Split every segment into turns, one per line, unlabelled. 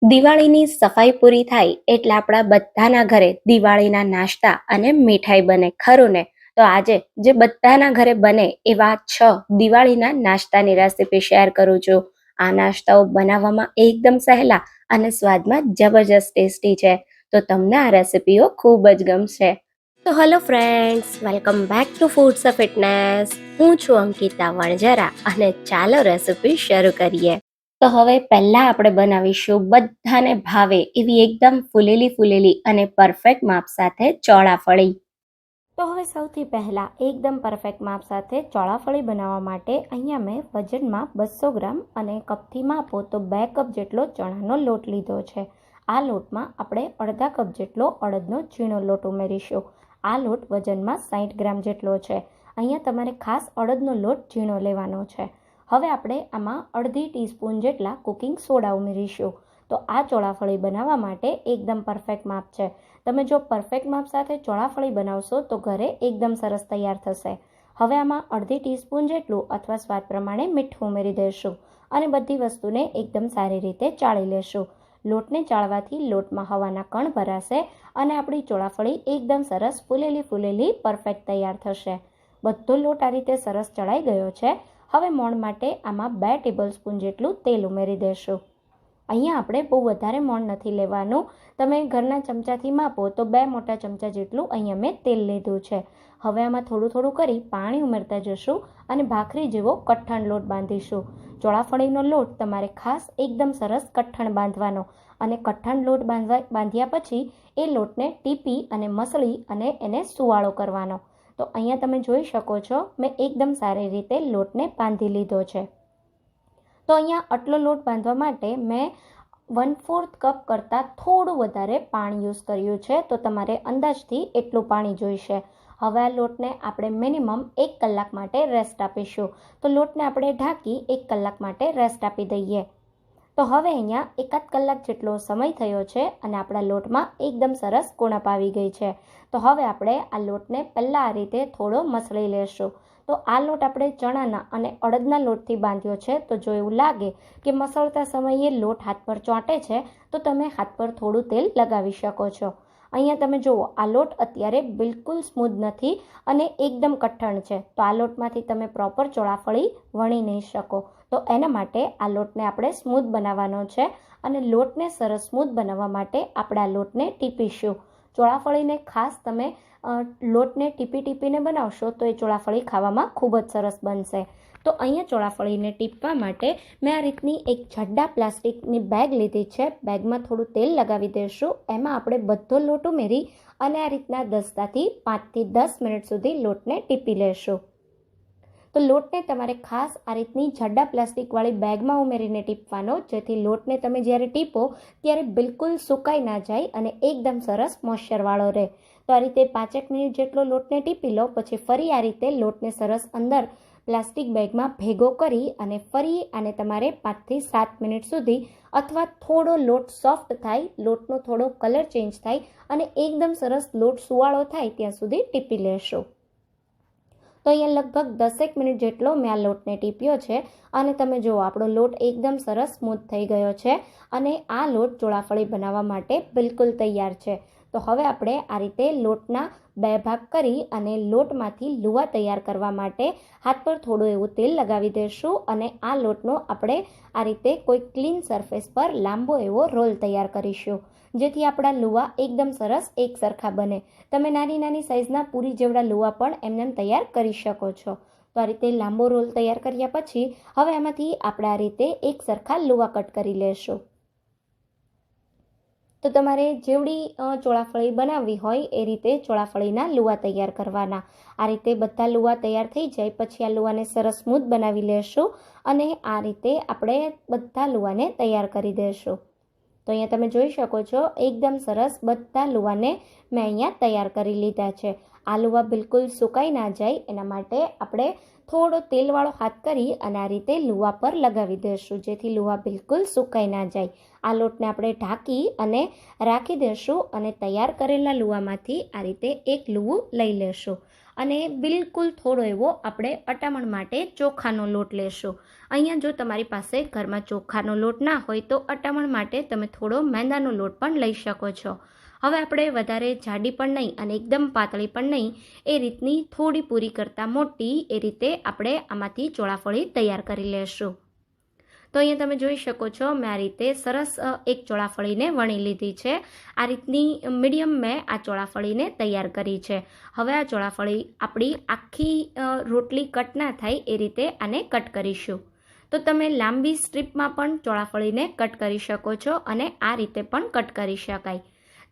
દિવાળીની સફાઈ પૂરી થાય એટલે આપણા બધાના ઘરે દિવાળીના નાસ્તા અને મીઠાઈ બને, ખરું ને? તો આજે જે બધાના ઘરે બને એવા 6 દિવાળીના નાસ્તાની રેસીપી શેર કરું છું. આ નાસ્તાઓ બનાવવામાં એકદમ સહેલા અને સ્વાદમાં જબરજસ્ત ટેસ્ટી છે. તો તમને આ રેસીપીઓ ખૂબ જ ગમશે. તો hello friends, welcome back to foods of fitness. હું છું અંકિતા વણઝારા અને ચાલો રેસીપી શરૂ કરીએ. તો હવે પહેલા આપણે બનાવીશું બધાને ભાવે એવી એકદમ ફૂલેલી અને પરફેક્ટ માપ સાથે ચોળાફળી. તો હવે સૌથી પહેલા એકદમ પરફેક્ટ માપ સાથે ચોળાફળી બનાવવા માટે અહીંયા મેં વજનમાં 200 ગ્રામ અને કપથી માપો તો 2 કપ જેટલો ચણાનો લોટ લીધો છે. આ લોટમાં આપણે અડધા કપ જેટલો અડદનો ઝીણો લોટ ઉમેરીશું. આ લોટ વજનમાં 60 ગ્રામ જેટલો છે. અહીંયા તમારે ખાસ અડદનો લોટ ઝીણો લેવાનો છે. હવે આપણે આમાં અડધી ટીસ્પૂન જેટલા કુકિંગ સોડા ઉમેરીશું. તો આ ચોળાફળી બનાવવા માટે એકદમ પરફેક્ટ માપ છે. તમે જો પરફેક્ટ માપ સાથે ચોળાફળી બનાવશો તો ઘરે એકદમ સરસ તૈયાર થશે. હવે આમાં અડધી ટીસ્પૂન જેટલું અથવા સ્વાદ પ્રમાણે મીઠું ઉમેરી દઈશું અને બધી વસ્તુને એકદમ સારી રીતે ચાળી લેશું. લોટને ચાળવાથી લોટમાં હવાના કણ ભરાશે અને આપણી ચોળાફળી એકદમ સરસ ફૂલેલી પરફેક્ટ તૈયાર થશે. બધો લોટ આ રીતે સરસ ચડાઈ ગયો છે. હવે મોણ માટે આમાં 2 ટેબલસ્પૂન જેટલું તેલ ઉમેરી દઈશું. અહીંયા આપણે બહુ વધારે મોણ નથી લેવાનું. તમે ઘરના ચમચાથી માપો તો 2 મોટા ચમચા જેટલું અહીંયા મેં તેલ લીધું છે. હવે આમાં થોડું કરી પાણી ઉમેરતા જશું અને ભાખરી જેવો કઠણ લોટ બાંધીશું. ચોળાફળીનો લોટ તમારે ખાસ એકદમ સરસ કઠણ બાંધવાનો અને કઠણ લોટ બાંધ્યા પછી એ લોટને ટીપી અને મસળી અને એને સુવાળો કરવાનો. તો અહીંયા તમે જોઈ શકો છો મેં એકદમ સારી રીતે લોટને બાંધી લીધો છે. તો અહીંયા આટલો લોટ બાંધવા માટે મેં 1/4 કપ કરતાં થોડું વધારે પાણી યુઝ કર્યું છે. તો તમારે અંદાજથી એટલું પાણી જોઈશે. હવે આ લોટને આપણે મિનિમમ 1 કલાક માટે રેસ્ટ આપીશું. તો લોટને આપણે ઢાંકી 1 કલાક માટે રેસ્ટ આપી દઈએ. તો હવે અહીંયા 1 કલાક જેટલો સમય થયો છે અને આપણા લોટમાં એકદમ સરસ કુણપ આવી ગઈ છે. તો હવે આપણે આ લોટને પહેલાં આ રીતે થોડો મસળી લેશું. તો આ લોટ આપણે ચણાના અને અડદના લોટથી બાંધ્યો છે. તો જો એવું લાગે કે મસળતા સમયે લોટ હાથ પર ચોંટે છે તો તમે હાથ પર થોડું તેલ લગાવી શકો છો. અહીંયા તમે જુઓ આ લોટ અત્યારે બિલકુલ સ્મૂધ નથી અને એકદમ કઠણ છે. તો આ લોટમાંથી તમે પ્રોપર ચોળાફળી વણી નહીં શકો. તો એના માટે આ લોટને આપણે સ્મૂધ બનાવવાનો છે અને લોટને સરસ સ્મૂધ બનાવવા માટે આપણે આ લોટને ટીપીશું. ચોળાફળીને ખાસ તમે લોટને ટીપીને બનાવશો તો એ ચોળાફળી ખાવામાં ખૂબ જ સરસ બનશે. તો અહીંયા ચોળાફળીને ટીપવા માટે મેં આ રીતની એક જાડા પ્લાસ્ટિકની બેગ લીધી છે. બેગમાં થોડું તેલ લગાવી દઈશું. એમાં આપણે બધો લોટ ઉમેરી અને આ રીતના 5 થી 10 મિનિટ સુધી લોટને ટીપી લેશું. તો લોટને તમારે ખાસ આ રીતની જાડા પ્લાસ્ટિકવાળી બેગમાં ઉમેરીને ટીપવાનો, જેથી લોટને તમે જ્યારે ટીપો ત્યારે બિલકુલ સુકાઈ ના જાય અને એકદમ સરસ મોઇશ્ચરવાળો રહે. તો આ રીતે 5 મિનિટ જેટલો લોટને ટીપી લો. પછી ફરી આ રીતે લોટને સરસ અંદર પ્લાસ્ટિક બેગમાં ભેગો કરી અને ફરી આને તમારે 5 થી 7 મિનિટ સુધી અથવા થોડો લોટ સોફ્ટ થાય, લોટનો થોડો કલર ચેન્જ થાય અને એકદમ સરસ લોટ સુવાળો થાય ત્યાં સુધી ટીપી લેશો. તો અહીંયા લગભગ 10 મિનિટ જેટલો મેં આ લોટને ટીપ્યો છે અને તમે જુઓ આપણો લોટ એકદમ સરસ સ્મૂથ થઈ ગયો છે અને આ લોટ ચોળાફળી બનાવવા માટે બિલકુલ તૈયાર છે. તો હવે આપણે આ રીતે લોટના 2 ભાગ કરી અને લોટમાંથી લુવા તૈયાર કરવા માટે હાથ પર થોડું એવું તેલ લગાવી દઈશું અને આ લોટનો આપણે આ રીતે કોઈ ક્લીન સરફેસ પર લાંબો એવો રોલ તૈયાર કરીશું, જેથી આપણા લુવા એકદમ સરસ એક સરખા બને. તમે નાની સાઇઝના પૂરી જેવડા લુવા પણ એમને તૈયાર કરી શકો છો. તો આ રીતે લાંબો રોલ તૈયાર કર્યા પછી હવે એમાંથી આપણે આ રીતે એક સરખા લુવા કટ કરી લેશું. તો તમારે જેવડી ચોળાફળી બનાવવી હોય એ રીતે ચોળાફળીના લુવા તૈયાર કરવાના. આ રીતે બધા લુવા તૈયાર થઈ જાય પછી આ લુવાને સરસ સ્મૂથ બનાવી લેશું અને આ રીતે આપણે બધા લુવાને તૈયાર કરી દઈશું. તો અહીંયા તમે જોઈ શકો છો એકદમ સરસ બધા લુવાને મેં અહીંયા તૈયાર કરી લીધા છે. આ લુવા બિલકુલ સુકાઈ ના જાય એના માટે આપણે થોડો તેલવાળો હાથ કરી અને આ રીતે લુવા પર લગાવી દઈશું, જેથી લુવા બિલકુલ સુકાઈ ના જાય. આ લોટને આપણે ઢાંકી અને રાખી દઈશું અને તૈયાર કરેલા લુવામાંથી આ રીતે એક લુવું લઈ લેશું અને બિલકુલ થોડો એવો આપણે અટામણ માટે ચોખાનો લોટ લેશું. અહીંયા જો તમારી પાસે ઘરમાં ચોખાનો લોટ ના હોય તો અટામણ માટે તમે થોડો મેંદાનો લોટ પણ લઈ શકો છો. હવે આપણે વધારે જાડી પણ નહીં અને એકદમ પાતળી પણ નહીં, એ રીતની થોડી પૂરી કરતાં મોટી એ રીતે આપણે આમાંથી ચોળાફળી તૈયાર કરી લેશું. તો અહીંયા તમે જોઈ શકો છો મેં આ રીતે સરસ એક ચોળાફળીને વણી લીધી છે. આ રીતની મીડિયમ મેં આ ચોળાફળીને તૈયાર કરી છે. હવે આ ચોળાફળી આપણી આખી રોટલી કટ ના થાય એ રીતે આને કટ કરીશું. તો તમે લાંબી સ્ટ્રીપમાં પણ ચોળાફળીને કટ કરી શકો છો અને આ રીતે પણ કટ કરી શકાય.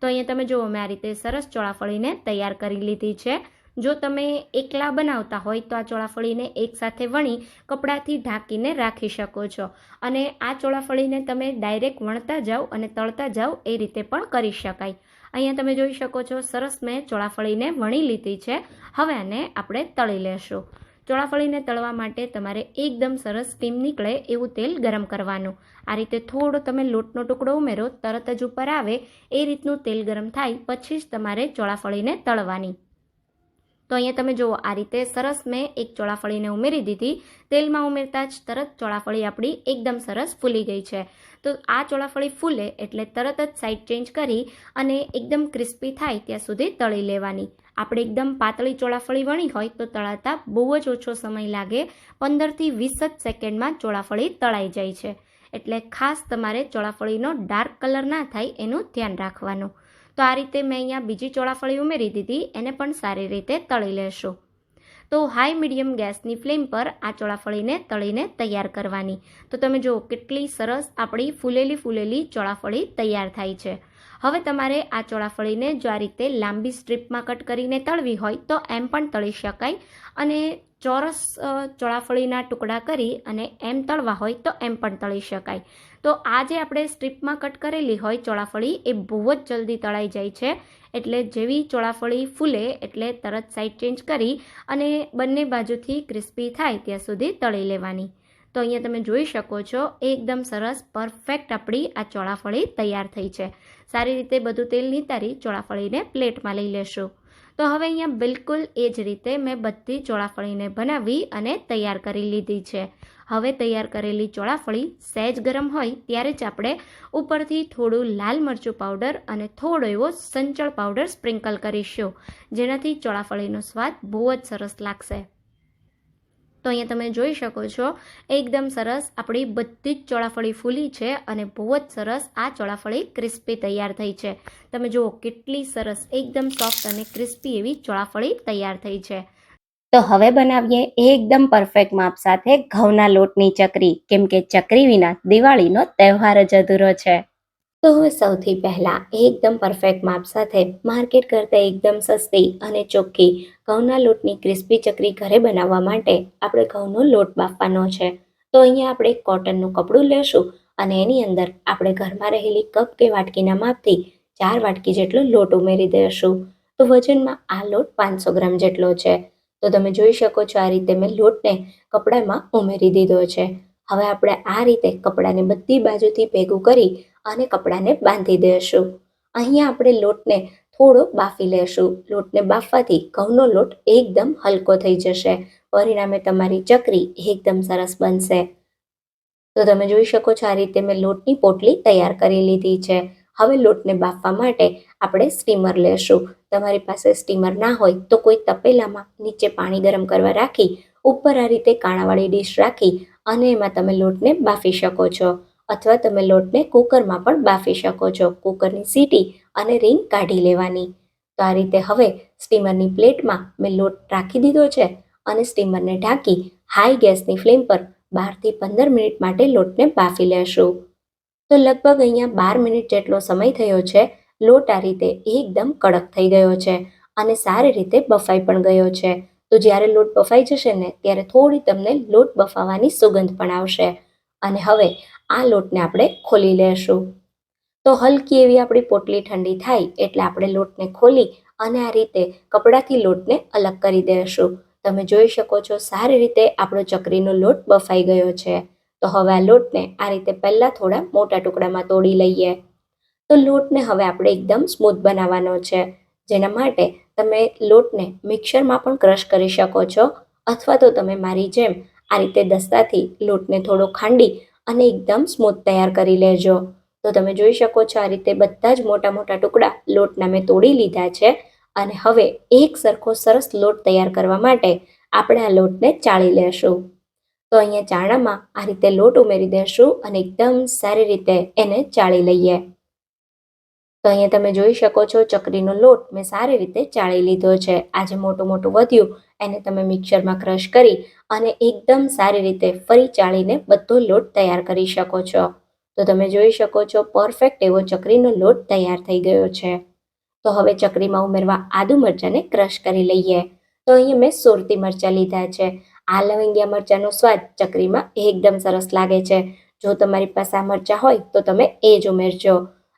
તો અહીંયા તમે જુઓ મેં આ રીતે સરસ ચોળાફળીને તૈયાર કરી લીધી છે. જો તમે એકલા બનાવતા હોય તો આ ચોળાફળીને એકસાથે વણી કપડાથી ઢાંકીને રાખી શકો છો અને આ ચોળાફળીને તમે ડાયરેક્ટ વણતા જાઓ અને તળતા જાઓ એ રીતે પણ કરી શકાય. અહીંયા તમે જોઈ શકો છો સરસ મેં ચોળાફળીને વણી લીધી છે. હવે આને આપણે તળી લેશું. ચોળાફળીને તળવા માટે તમારે એકદમ સરસ સ્ટીમ નીકળે એવું તેલ ગરમ કરવાનું. આ રીતે થોડો તમે લોટનો ટુકડો ઉમેરો, તરત જ ઉપર આવે એ રીતનું તેલ ગરમ થાય પછી જ તમારે ચોળાફળીને તળવાની. તો અહીંયા તમે જુઓ આ રીતે સરસ મેં એક ચોળાફળીને ઉમેરી દીધી. તેલમાં ઉમેરતા જ તરત ચોળાફળી આપણી એકદમ સરસ ફૂલી ગઈ છે. તો આ ચોળાફળી ફૂલે એટલે તરત જ સાઈડ ચેન્જ કરી અને એકદમ ક્રિસ્પી થાય ત્યાં સુધી તળી લેવાની. આપણે એકદમ પાતળી ચોળાફળી વણી હોય તો તળાતા બહુ જ ઓછો સમય લાગે, 15થી 20 જ સેકન્ડમાં ચોળાફળી તળાઈ જાય છે. એટલે ખાસ તમારે ચોળાફળીનો ડાર્ક કલર ના થાય એનું ધ્યાન રાખવાનું. તો આ રીતે મેં અહીંયા બીજી ચોળાફળી ઉમેરી દીધી, એને પણ સારી રીતે તળી લેશું. તો હાઈ મીડિયમ ગેસની ફ્લેમ પર આ ચોળાફળીને તળીને તૈયાર કરવાની. તો તમે જુઓ કેટલી સરસ આપણી ફૂલેલી ચોળાફળી તૈયાર થાય છે. હવે તમારે આ ચોળાફળીને જો આ રીતે લાંબી સ્ટ્રીપમાં કટ કરીને તળવી હોય તો એમ પણ તળી શકાય અને ચોરસ ચોળાફળીના ટુકડા કરી અને એમ તળવા હોય તો એમ પણ તળી શકાય. તો આ જે આપણે સ્ટ્રીપમાં કટ કરેલી હોય ચોળાફળી એ બહુ જ જલ્દી તળાઈ જાય છે. એટલે જેવી ચોળાફળી ફૂલે એટલે તરત સાઈડ ચેન્જ કરી અને બંને બાજુથી ક્રિસ્પી થાય ત્યાં સુધી તળી લેવાની. તો અહીંયા તમે જોઈ શકો છો એકદમ સરસ પરફેક્ટ આપણી આ ચોળાફળી તૈયાર થઈ છે. સારી રીતે બધું તેલ નિતારી ચોળાફળીને પ્લેટમાં લઈ લેશું. તો હવે અહીંયા બિલકુલ એ જ રીતે મેં બધી ચોળાફળીને બનાવી અને તૈયાર કરી લીધી છે. હવે તૈયાર કરેલી ચોળાફળી સહેજ ગરમ હોય ત્યારે જ આપણે ઉપરથી થોડું લાલ મરચું પાવડર અને થોડો એવો સંચળ પાવડર સ્પ્રિંકલ કરીશું, જેનાથી ચોળાફળીનો સ્વાદ બહુ જ સરસ લાગશે. તો અહીંયા તમે જોઈ શકો છો એકદમ સરસ આપણી બધી જ ચોળાફળી ફૂલી છે અને બહુ જ સરસ આ ચોળાફળી ક્રિસ્પી તૈયાર થઈ છે. તમે જુઓ કેટલી સરસ એકદમ સોફ્ટ અને ક્રિસ્પી એવી ચોળાફળી તૈયાર થઈ છે. તો હવે બનાવીએ એકદમ પરફેક્ટ માપ સાથે ઘઉંના લોટની ચકરી, કેમ કે ચકરી વિના દિવાળીનો તહેવાર જ અધૂરો છે. તો હવે સૌથી પહેલાં એકદમ પરફેક્ટ માપ સાથે માર્કેટ કરતાં એકદમ સસ્તી અને ચોખ્ખી ઘઉંના લોટની ક્રિસ્પી ચકરી ઘરે બનાવવા માટે આપણે ઘઉંનો લોટ બાફવાનો છે. તો અહીંયા આપણે કોટનનું કપડું લેશું અને એની અંદર આપણે ઘરમાં રહેલી કપ કે વાટકીના માપથી 4 વાટકી જેટલો લોટ ઉમેરી દઈશું. તો વજનમાં આ લોટ 500 ગ્રામ જેટલો છે. તો તમે જોઈ શકો છો આ રીતે મેં લોટને કપડામાં ઉમેરી દીધો છે. હવે આપણે આ રીતે કપડાને બધી બાજુથી ભેગું કરી અને કપડાને બાંધી દઈશું. અહીંયા આપણે લોટને થોડો બાફી લેશું. લોટને બાફવાથી ઘઉંનો લોટ એકદમ હલકો થઈ જશે, પરિણામે તમારી ચકરી એકદમ સરસ બનશે. તો તમે જોઈ શકો છો આ રીતે મેં લોટની પોટલી તૈયાર કરી લીધી છે. હવે લોટને બાફવા માટે આપણે સ્ટીમર લેશું. તમારી પાસે સ્ટીમર ના હોય તો કોઈ તપેલામાં નીચે પાણી ગરમ કરવા રાખી ઉપર આ રીતે કાણાવાળી ડીશ રાખી અને એમાં તમે લોટને બાફી શકો છો, અથવા તમે લોટને કુકરમાં પણ બાફી શકો છો. કુકરની સીટી અને રીંગ કાઢી લેવાની. તો આ રીતે હવે સ્ટીમરની પ્લેટમાં મેં લોટ રાખી દીધો છે અને સ્ટીમરને ઢાંકી હાઈ ગેસની ફ્લેમ પર 12થી 15 મિનિટ માટે લોટને બાફી લેશું. તો લગભગ અહીંયા 12 મિનિટ જેટલો સમય થયો છે. લોટ આ રીતે એકદમ કડક થઈ ગયો છે અને સારી રીતે બફાઈ પણ ગયો છે. તો જ્યારે લોટ બફાઈ જશે ને ત્યારે થોડી તમને લોટ બફાવાની સુગંધ પણ આવશે. અને હવે આ લોટને આપણે ખોલી લેશું. તો હલકી એવી આપણી પોટલી ઠંડી થાય એટલે આપણે લોટને ખોલી અને આ રીતે કપડાથી લોટને અલગ કરી દઈશું. તમે જોઈ શકો છો સારી રીતે આપણો ચકરીનો લોટ બફાઈ ગયો છે. તો તો હવે આ લોટને આ રીતે પહેલાં થોડા મોટા ટુકડામાં તોડી લઈએ. તો લોટને હવે આપણે એકદમ સ્મૂથ બનાવવાનો છે, જેના માટે તમે લોટને મિક્સરમાં પણ ક્રશ કરી શકો છો, અથવા તો તમે મારી જેમ આ રીતે દસ્તાથી લોટને થોડો ખાંડી અને એકદમ સ્મૂથ તૈયાર કરી લેજો. તો તમે જોઈ શકો છો આ રીતે બધા જ મોટા મોટા ટુકડા લોટના મેં તોડી લીધા છે. અને હવે એક સરખો સરસ લોટ તૈયાર કરવા માટે આપણે આ લોટને ચાળી લેશું. તો અહીંયા ચાળામાં આ રીતે લોટ ઉમેરી દેશું અને એકદમ સારી રીતે એને ચાળી લઈએ. તો અહીંયા તમે જોઈ શકો છો ચકરીનો લોટ મેં સારી રીતે ચાળી લીધો છે. આ જે મોટું મોટું વધ્યું એને તમે મિક્સરમાં ક્રશ કરી અને એકદમ સારી રીતે ફરી ચાળીને બધો લોટ તૈયાર કરી શકો છો. તો તમે જોઈ શકો છો પરફેક્ટ એવો ચકરીનો લોટ તૈયાર થઈ ગયો છે. તો હવે ચકરીમાં ઉમેરવા આદુ મરચાંને ક્રશ કરી લઈએ. તો અહીંયા મેં સુરતી મરચાં લીધા છે. આ લવંગિયા મરચાંનો સ્વાદ ચકરીમાં એકદમ સરસ લાગે છે. જો તમારી પાસે આ મરચાં હોય તો તમે એ જ ઉમેરજો.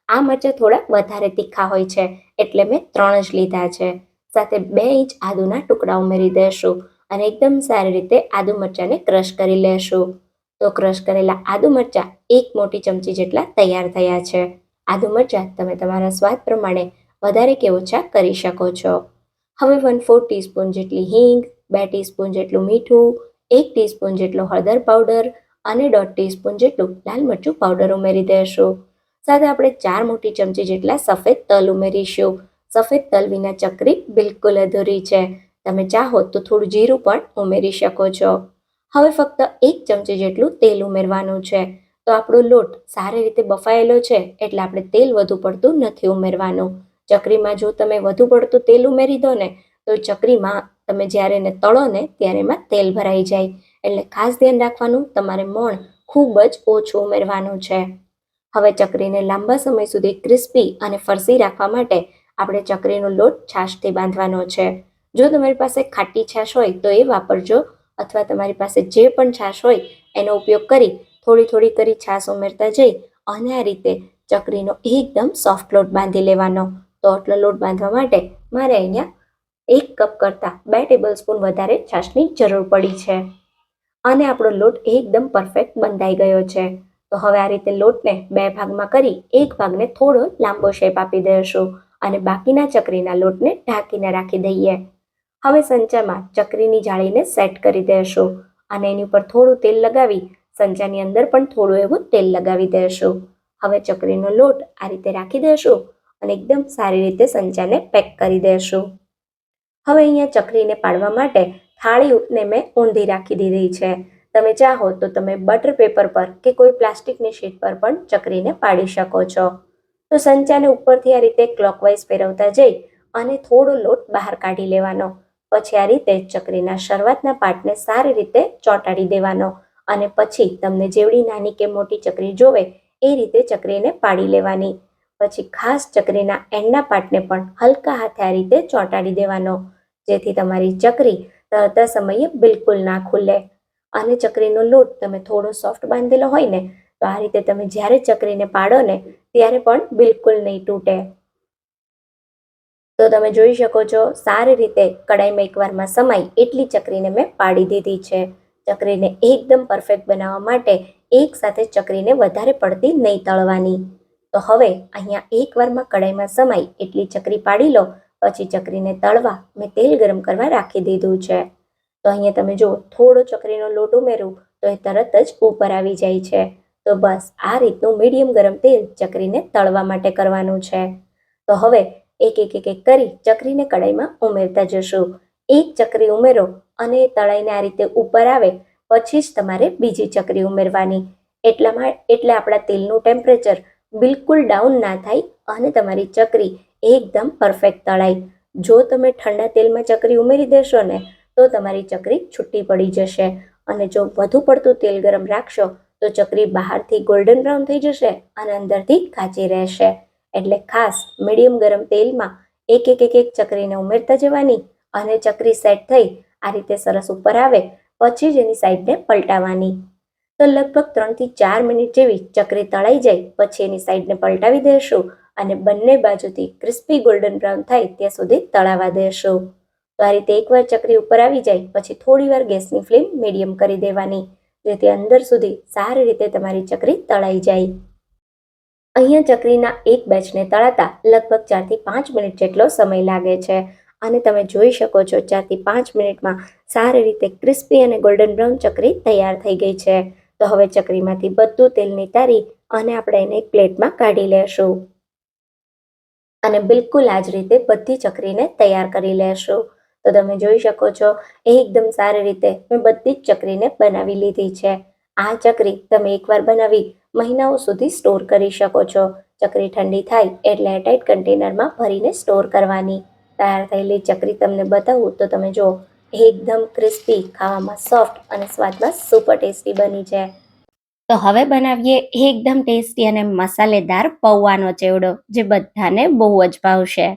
આ મરચાં થોડા વધારે તીખા હોય છે, એટલે મેં 3 જ લીધા છે. સાથે 2 ઇંચ આદુના ટુકડા ઉમેરી દેશું અને એકદમ સારી રીતે આદુ મરચાંને ક્રશ કરી લેશું. તો ક્રશ કરેલા આદુ મરચાં 1 મોટી ચમચી જેટલા તૈયાર થયા છે. આદુ મરચાં તમે તમારા સ્વાદ પ્રમાણે વધારે કે ઓછા કરી શકો છો. હવે 1/4 ટીસ્પૂન જેટલી હિંગ, 2 ટીસ્પૂન જેટલું મીઠું, 1 ટીસ્પૂન જેટલો હળદર પાવડર અને 1/2 ટીસ્પૂન જેટલું લાલ મરચું પાવડર ઉમેરી દેશું. સાથે આપણે 4 મોટી ચમચી જેટલા સફેદ તલ ઉમેરીશું. સફેદ તલ વિના ચકરી બિલકુલ અધૂરી છે. તમે ચાહો તો થોડું જીરું પણ ઉમેરી શકો છો. હવે ફક્ત 1 ચમચી જેટલું તેલ ઉમેરવાનું છે. તો આપણો લોટ સારી રીતે બફાયેલો છે, એટલે આપણે તેલ વધુ પડતું નથી ઉમેરવાનું. ચકરીમાં જો તમે વધુ પડતું તેલ ઉમેરી દો ને તો ચકરીમાં તમે જ્યારે એને તળો ને ત્યારે એમાં તેલ ભરાઈ જાય. એટલે ખાસ ધ્યાન રાખવાનું, તમારે મોણ ખૂબ જ ઓછું ઉમેરવાનું છે. હવે ચકરીને લાંબા સમય સુધી ક્રિસ્પી અને ફરસી રાખવા માટે આપણે ચકરીનો લોટ છાશથી બાંધવાનો છે. જો તમારી પાસે ખાટી છાશ હોય તો એ વાપરજો, અથવા તમારી પાસે જે પણ છાશ હોય એનો ઉપયોગ કરી થોડી થોડી કરી છાશ ઉમેરતા જઈ અને આ રીતે ચકરીનો એકદમ સોફ્ટ લોટ બાંધી લેવાનો. તો આટલો લોટ બાંધવા માટે મારે અહીંયા 1 કપ કરતાં 2 ટેબલ સ્પૂન વધારે છાશની જરૂર પડી છે. અને આપણો લોટ એકદમ પરફેક્ટ બંધાઈ ગયો છે. તો હવે આ રીતે લોટને 2 ભાગમાં કરી એક ભાગને થોડો લાંબો શેપ આપી દઈશું અને બાકીના ચકરીના લોટને ઢાંકીને રાખી દઈએ. હવે સંચામાં ચકરીની જાળીને સેટ કરી દઈશું અને એની ઉપર થોડું તેલ લગાવી સંચાની અંદર પણ થોડું એવું તેલ લગાવી દઈશું. હવે ચકરીનો લોટ આ રીતે રાખી દઈશું અને એકદમ સારી રીતે સંચાને પેક કરી દઈશું. હવે અહીંયા ચકરીને પાડવા માટે થાળીને મેં ઊંધી રાખી દીધી છે. તમે ચાહો તો તમે બટર પેપર પર કે કોઈ પ્લાસ્ટિકની શીટ પર પણ ચકરીને પાડી શકો છો. તો સંચાને ઉપરથી આ રીતે ક્લોકવાઇઝ ફેરવતા જઈ અને થોડો લોટ બહાર કાઢી લેવાનો. પછી આ રીતે ચકરીના શરૂઆતના પાર્ટને સારી રીતે ચોંટાડી દેવાનો અને પછી તમને જેવડી નાની કે મોટી ચકરી જોવે એ રીતે ચકરીને પાડી લેવાની. પછી ખાસ ચકરીના એન્ડના પાર્ટને પણ હલકા હાથે આ રીતે ચોંટાડી દેવાનો, જેથી તમારી ચકરી તળતા સમયે બિલકુલ ના ખુલે. અને ચકરીનો લોટ તમે થોડો સોફ્ટ બાંધેલો હોય ને તો આ રીતે તમે જ્યારે ચકરીને પાડો ને ત્યારે પણ બિલકુલ નહીં તૂટે. તો તમે જોઈ શકો છો સારી રીતે કડાઈમાં એકવારમાં સમાય એટલી ચકરીને મેં પાડી દીધી છે. ચકરીને એકદમ પરફેક્ટ બનાવવા માટે એક સાથે ચકરીને વધારે પડતી નહીં તળવાની. તો હવે અહીંયા એકવારમાં કડાઈમાં સમાય એટલી ચકરી પાડી લો. પછી ચકરીને તળવા મેં તેલ ગરમ કરવા રાખી દીધું છે. તો અહીંયા તમે જો થોડો ચકરીનો લોટ ઉમેરું તો એ તરત જ ઉપર આવી જાય છે. તો બસ આ રીતનું મીડિયમ ગરમ તેલ ચકરીને તળવા માટે કરવાનું છે. તો હવે એક એક એક એક કરી ચકરીને કડાઈમાં ઉમેરતા જશું. એક ચકરી ઉમેરો અને તળાઈને આ રીતે ઉપર આવે પછી જ તમારે બીજી ચકરી ઉમેરવાની. એટલે આપણા તેલનું ટેમ્પરેચર બિલકુલ ડાઉન ના થાય અને તમારી ચકરી એકદમ પરફેક્ટ તળાય. જો તમે ઠંડા તેલમાં ચકરી ઉમેરી દેશો ને તો તમારી ચકરી છૂટી પડી જશે અને જો વધુ પડતું તેલ ગરમ રાખશો તો ચકરી બહારથી ગોલ્ડન બ્રાઉન થઈ જશે અને અંદરથી કાચી રહેશે. એટલે ખાસ મીડિયમ ગરમ તેલમાં એક એક એક એક ચકરીને ઉમેરતા જવાની અને ચકરી સેટ થઈ આ રીતે સરસ ઉપર આવે પછી જ એની સાઈડને પલટાવવાની. તો લગભગ 3 થી 4 મિનિટ જેવી ચકરી તળાઈ જાય પછી એની સાઈડને પલટાવી દેશું અને બંને બાજુથી ક્રિસ્પી ગોલ્ડન બ્રાઉન થાય ત્યાં સુધી તળાવા દેશું. તો આ રીતે એકવાર ચકરી ઉપર આવી જાય પછી થોડીવાર ગેસની ફ્લેમ મીડિયમ કરી દેવાની. જેથી અંદર સુધી સારી રીતે તમારી ચકરી તળાઈ જાય. અહીંયા ચકરીના એક બેચને તળાતા લગભગ 4 થી 5 મિનિટ જેટલો સમય લાગે છે અને તમે જોઈ શકો છો 4 થી 5 મિનિટમાં સારી રીતે ક્રિસ્પી અને ગોલ્ડન બ્રાઉન ચકરી તૈયાર થઈ ગઈ છે. તો હવે ચકરીમાંથી બધું તેલ નિતારી અને આપણે એને એક પ્લેટમાં કાઢી લેશું અને બિલકુલ આ જ રીતે બધી ચકરીને તૈયાર કરી લેશું. તો તમે જોઈ શકો છો એકદમ સારી રીતે મેં બધી જ ચકરીને બનાવી લીધી છે. આ ચકરી તમે એકવાર બનાવી મહિનાઓ સુધી સ્ટોર કરી શકો છો. ચકરી ઠંડી થાય એટલે એરટાઇટ કન્ટેનરમાં ભરીને સ્ટોર કરવાની. તૈયાર થયેલી ચકરી તમને બતાવું તો તમે જો એકદમ ક્રિસ્પી, ખાવામાં સોફ્ટ અને સ્વાદમાં સુપર ટેસ્ટી બની છે. તો હવે બનાવીએ એકદમ ટેસ્ટી અને મસાલેદાર પૌવાનો ચેવડો, જે બધાને બહુ જ ભાવશે.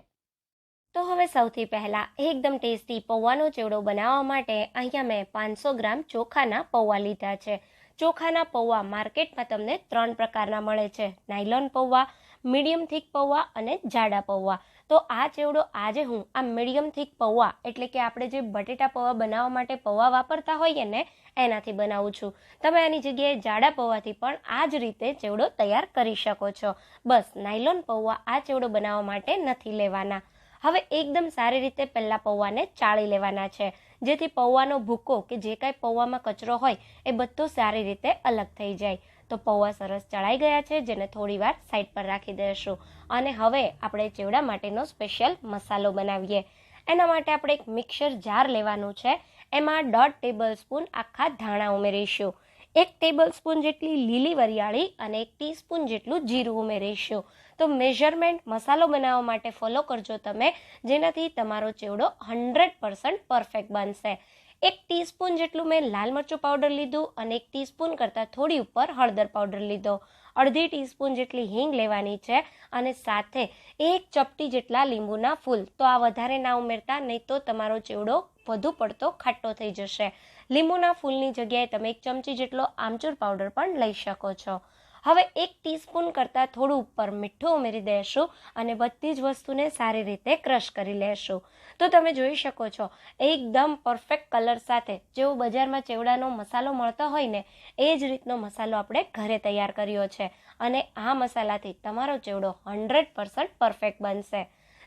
તો હવે સૌથી પહેલા એકદમ ટેસ્ટી પૌવાનો ચેવડો બનાવવા માટે અહીંયા મેં 500 ગ્રામ ચોખાના પૌવા લીધા છે. ચોખાના પૌવા માર્કેટમાં તમને 3 પ્રકારના મળે છે: નાયલોન પૌવા, મીડિયમ થીક પૌવા અને જાડા પૌવા. તો આ ચેવડો આજે હું આ મીડિયમ થીક પૌવા એટલે કે આપણે જે બટેટા પૌવા બનાવવા માટે પૌવા વાપરતા હોઈએ ને એનાથી બનાવું છું. તમે આની જગ્યાએ જાડા પૌવાથી પણ આ જ રીતે ચેવડો તૈયાર કરી શકો છો. બસ નાયલોન પૌવા આ ચેવડો બનાવવા માટે નથી લેવાના. હવે એકદમ સારી રીતે પહેલાં પૌવાને ચાળી લેવાના છે, જેથી પૌવાનો ભૂકો કે જે કાંઈ પૌવામાં કચરો હોય એ બધો સારી રીતે અલગ થઈ જાય. તો પૌવા સરસ ચડાઈ ગયા છે, જેને થોડીવાર સાઈડ પર રાખી દઈશું. અને હવે આપણે ચેવડા માટેનો સ્પેશિયલ મસાલો બનાવીએ. એના માટે આપણે એક મિક્સર જાર લેવાનું છે. એમાં 1.5 ટેબલ સ્પૂન આખા ધાણા ઉમેરીશું, 1 ટેબલ સ્પૂન જેટલી લીલી વરિયાળી અને 1 ટીસ્પૂન જેટલું જીરું ઉમેરીશું. તો મેઝરમેન્ટ મસાલો બનાવવા માટે ફોલો કરજો તમે, જેનાથી તમારો ચેવડો 100% પરફેક્ટ બનશે. 1 ટીસ્પૂન જેટલું મેં લાલ મરચું પાવડર લીધું અને 1 ટીસ્પૂન કરતાં થોડી ઉપર હળદર પાવડર લીધો. 1/2 ટીસ્પૂન જેટલી હિંગ લેવાની છે અને સાથે 1 ચપટી જેટલા લીંબુના ફૂલ. તો આ વધારે ના ઉમેરતા, નહીં તો તમારો ચેવડો વધુ પડતો ખાટો થઈ જશે. લીંબુના ફૂલની જગ્યાએ તમે 1 ચમચી જેટલો આમચૂર પાવડર પણ લઈ શકો છો. હવે 1 ટીસ્પૂન કરતાં થોડું ઉપર મીઠું ઉમેરી દઈશું અને બધી જ વસ્તુને સારી રીતે ક્રશ કરી લેશું. તો તમે જોઈ શકો છો એકદમ પરફેક્ટ કલર સાથે જેવો બજારમાં ચેવડાનો મસાલો મળતો હોય ને એ જ રીતનો મસાલો આપણે ઘરે તૈયાર કર્યો છે અને આ મસાલાથી તમારો ચેવડો 100% પરફેક્ટ બનશે.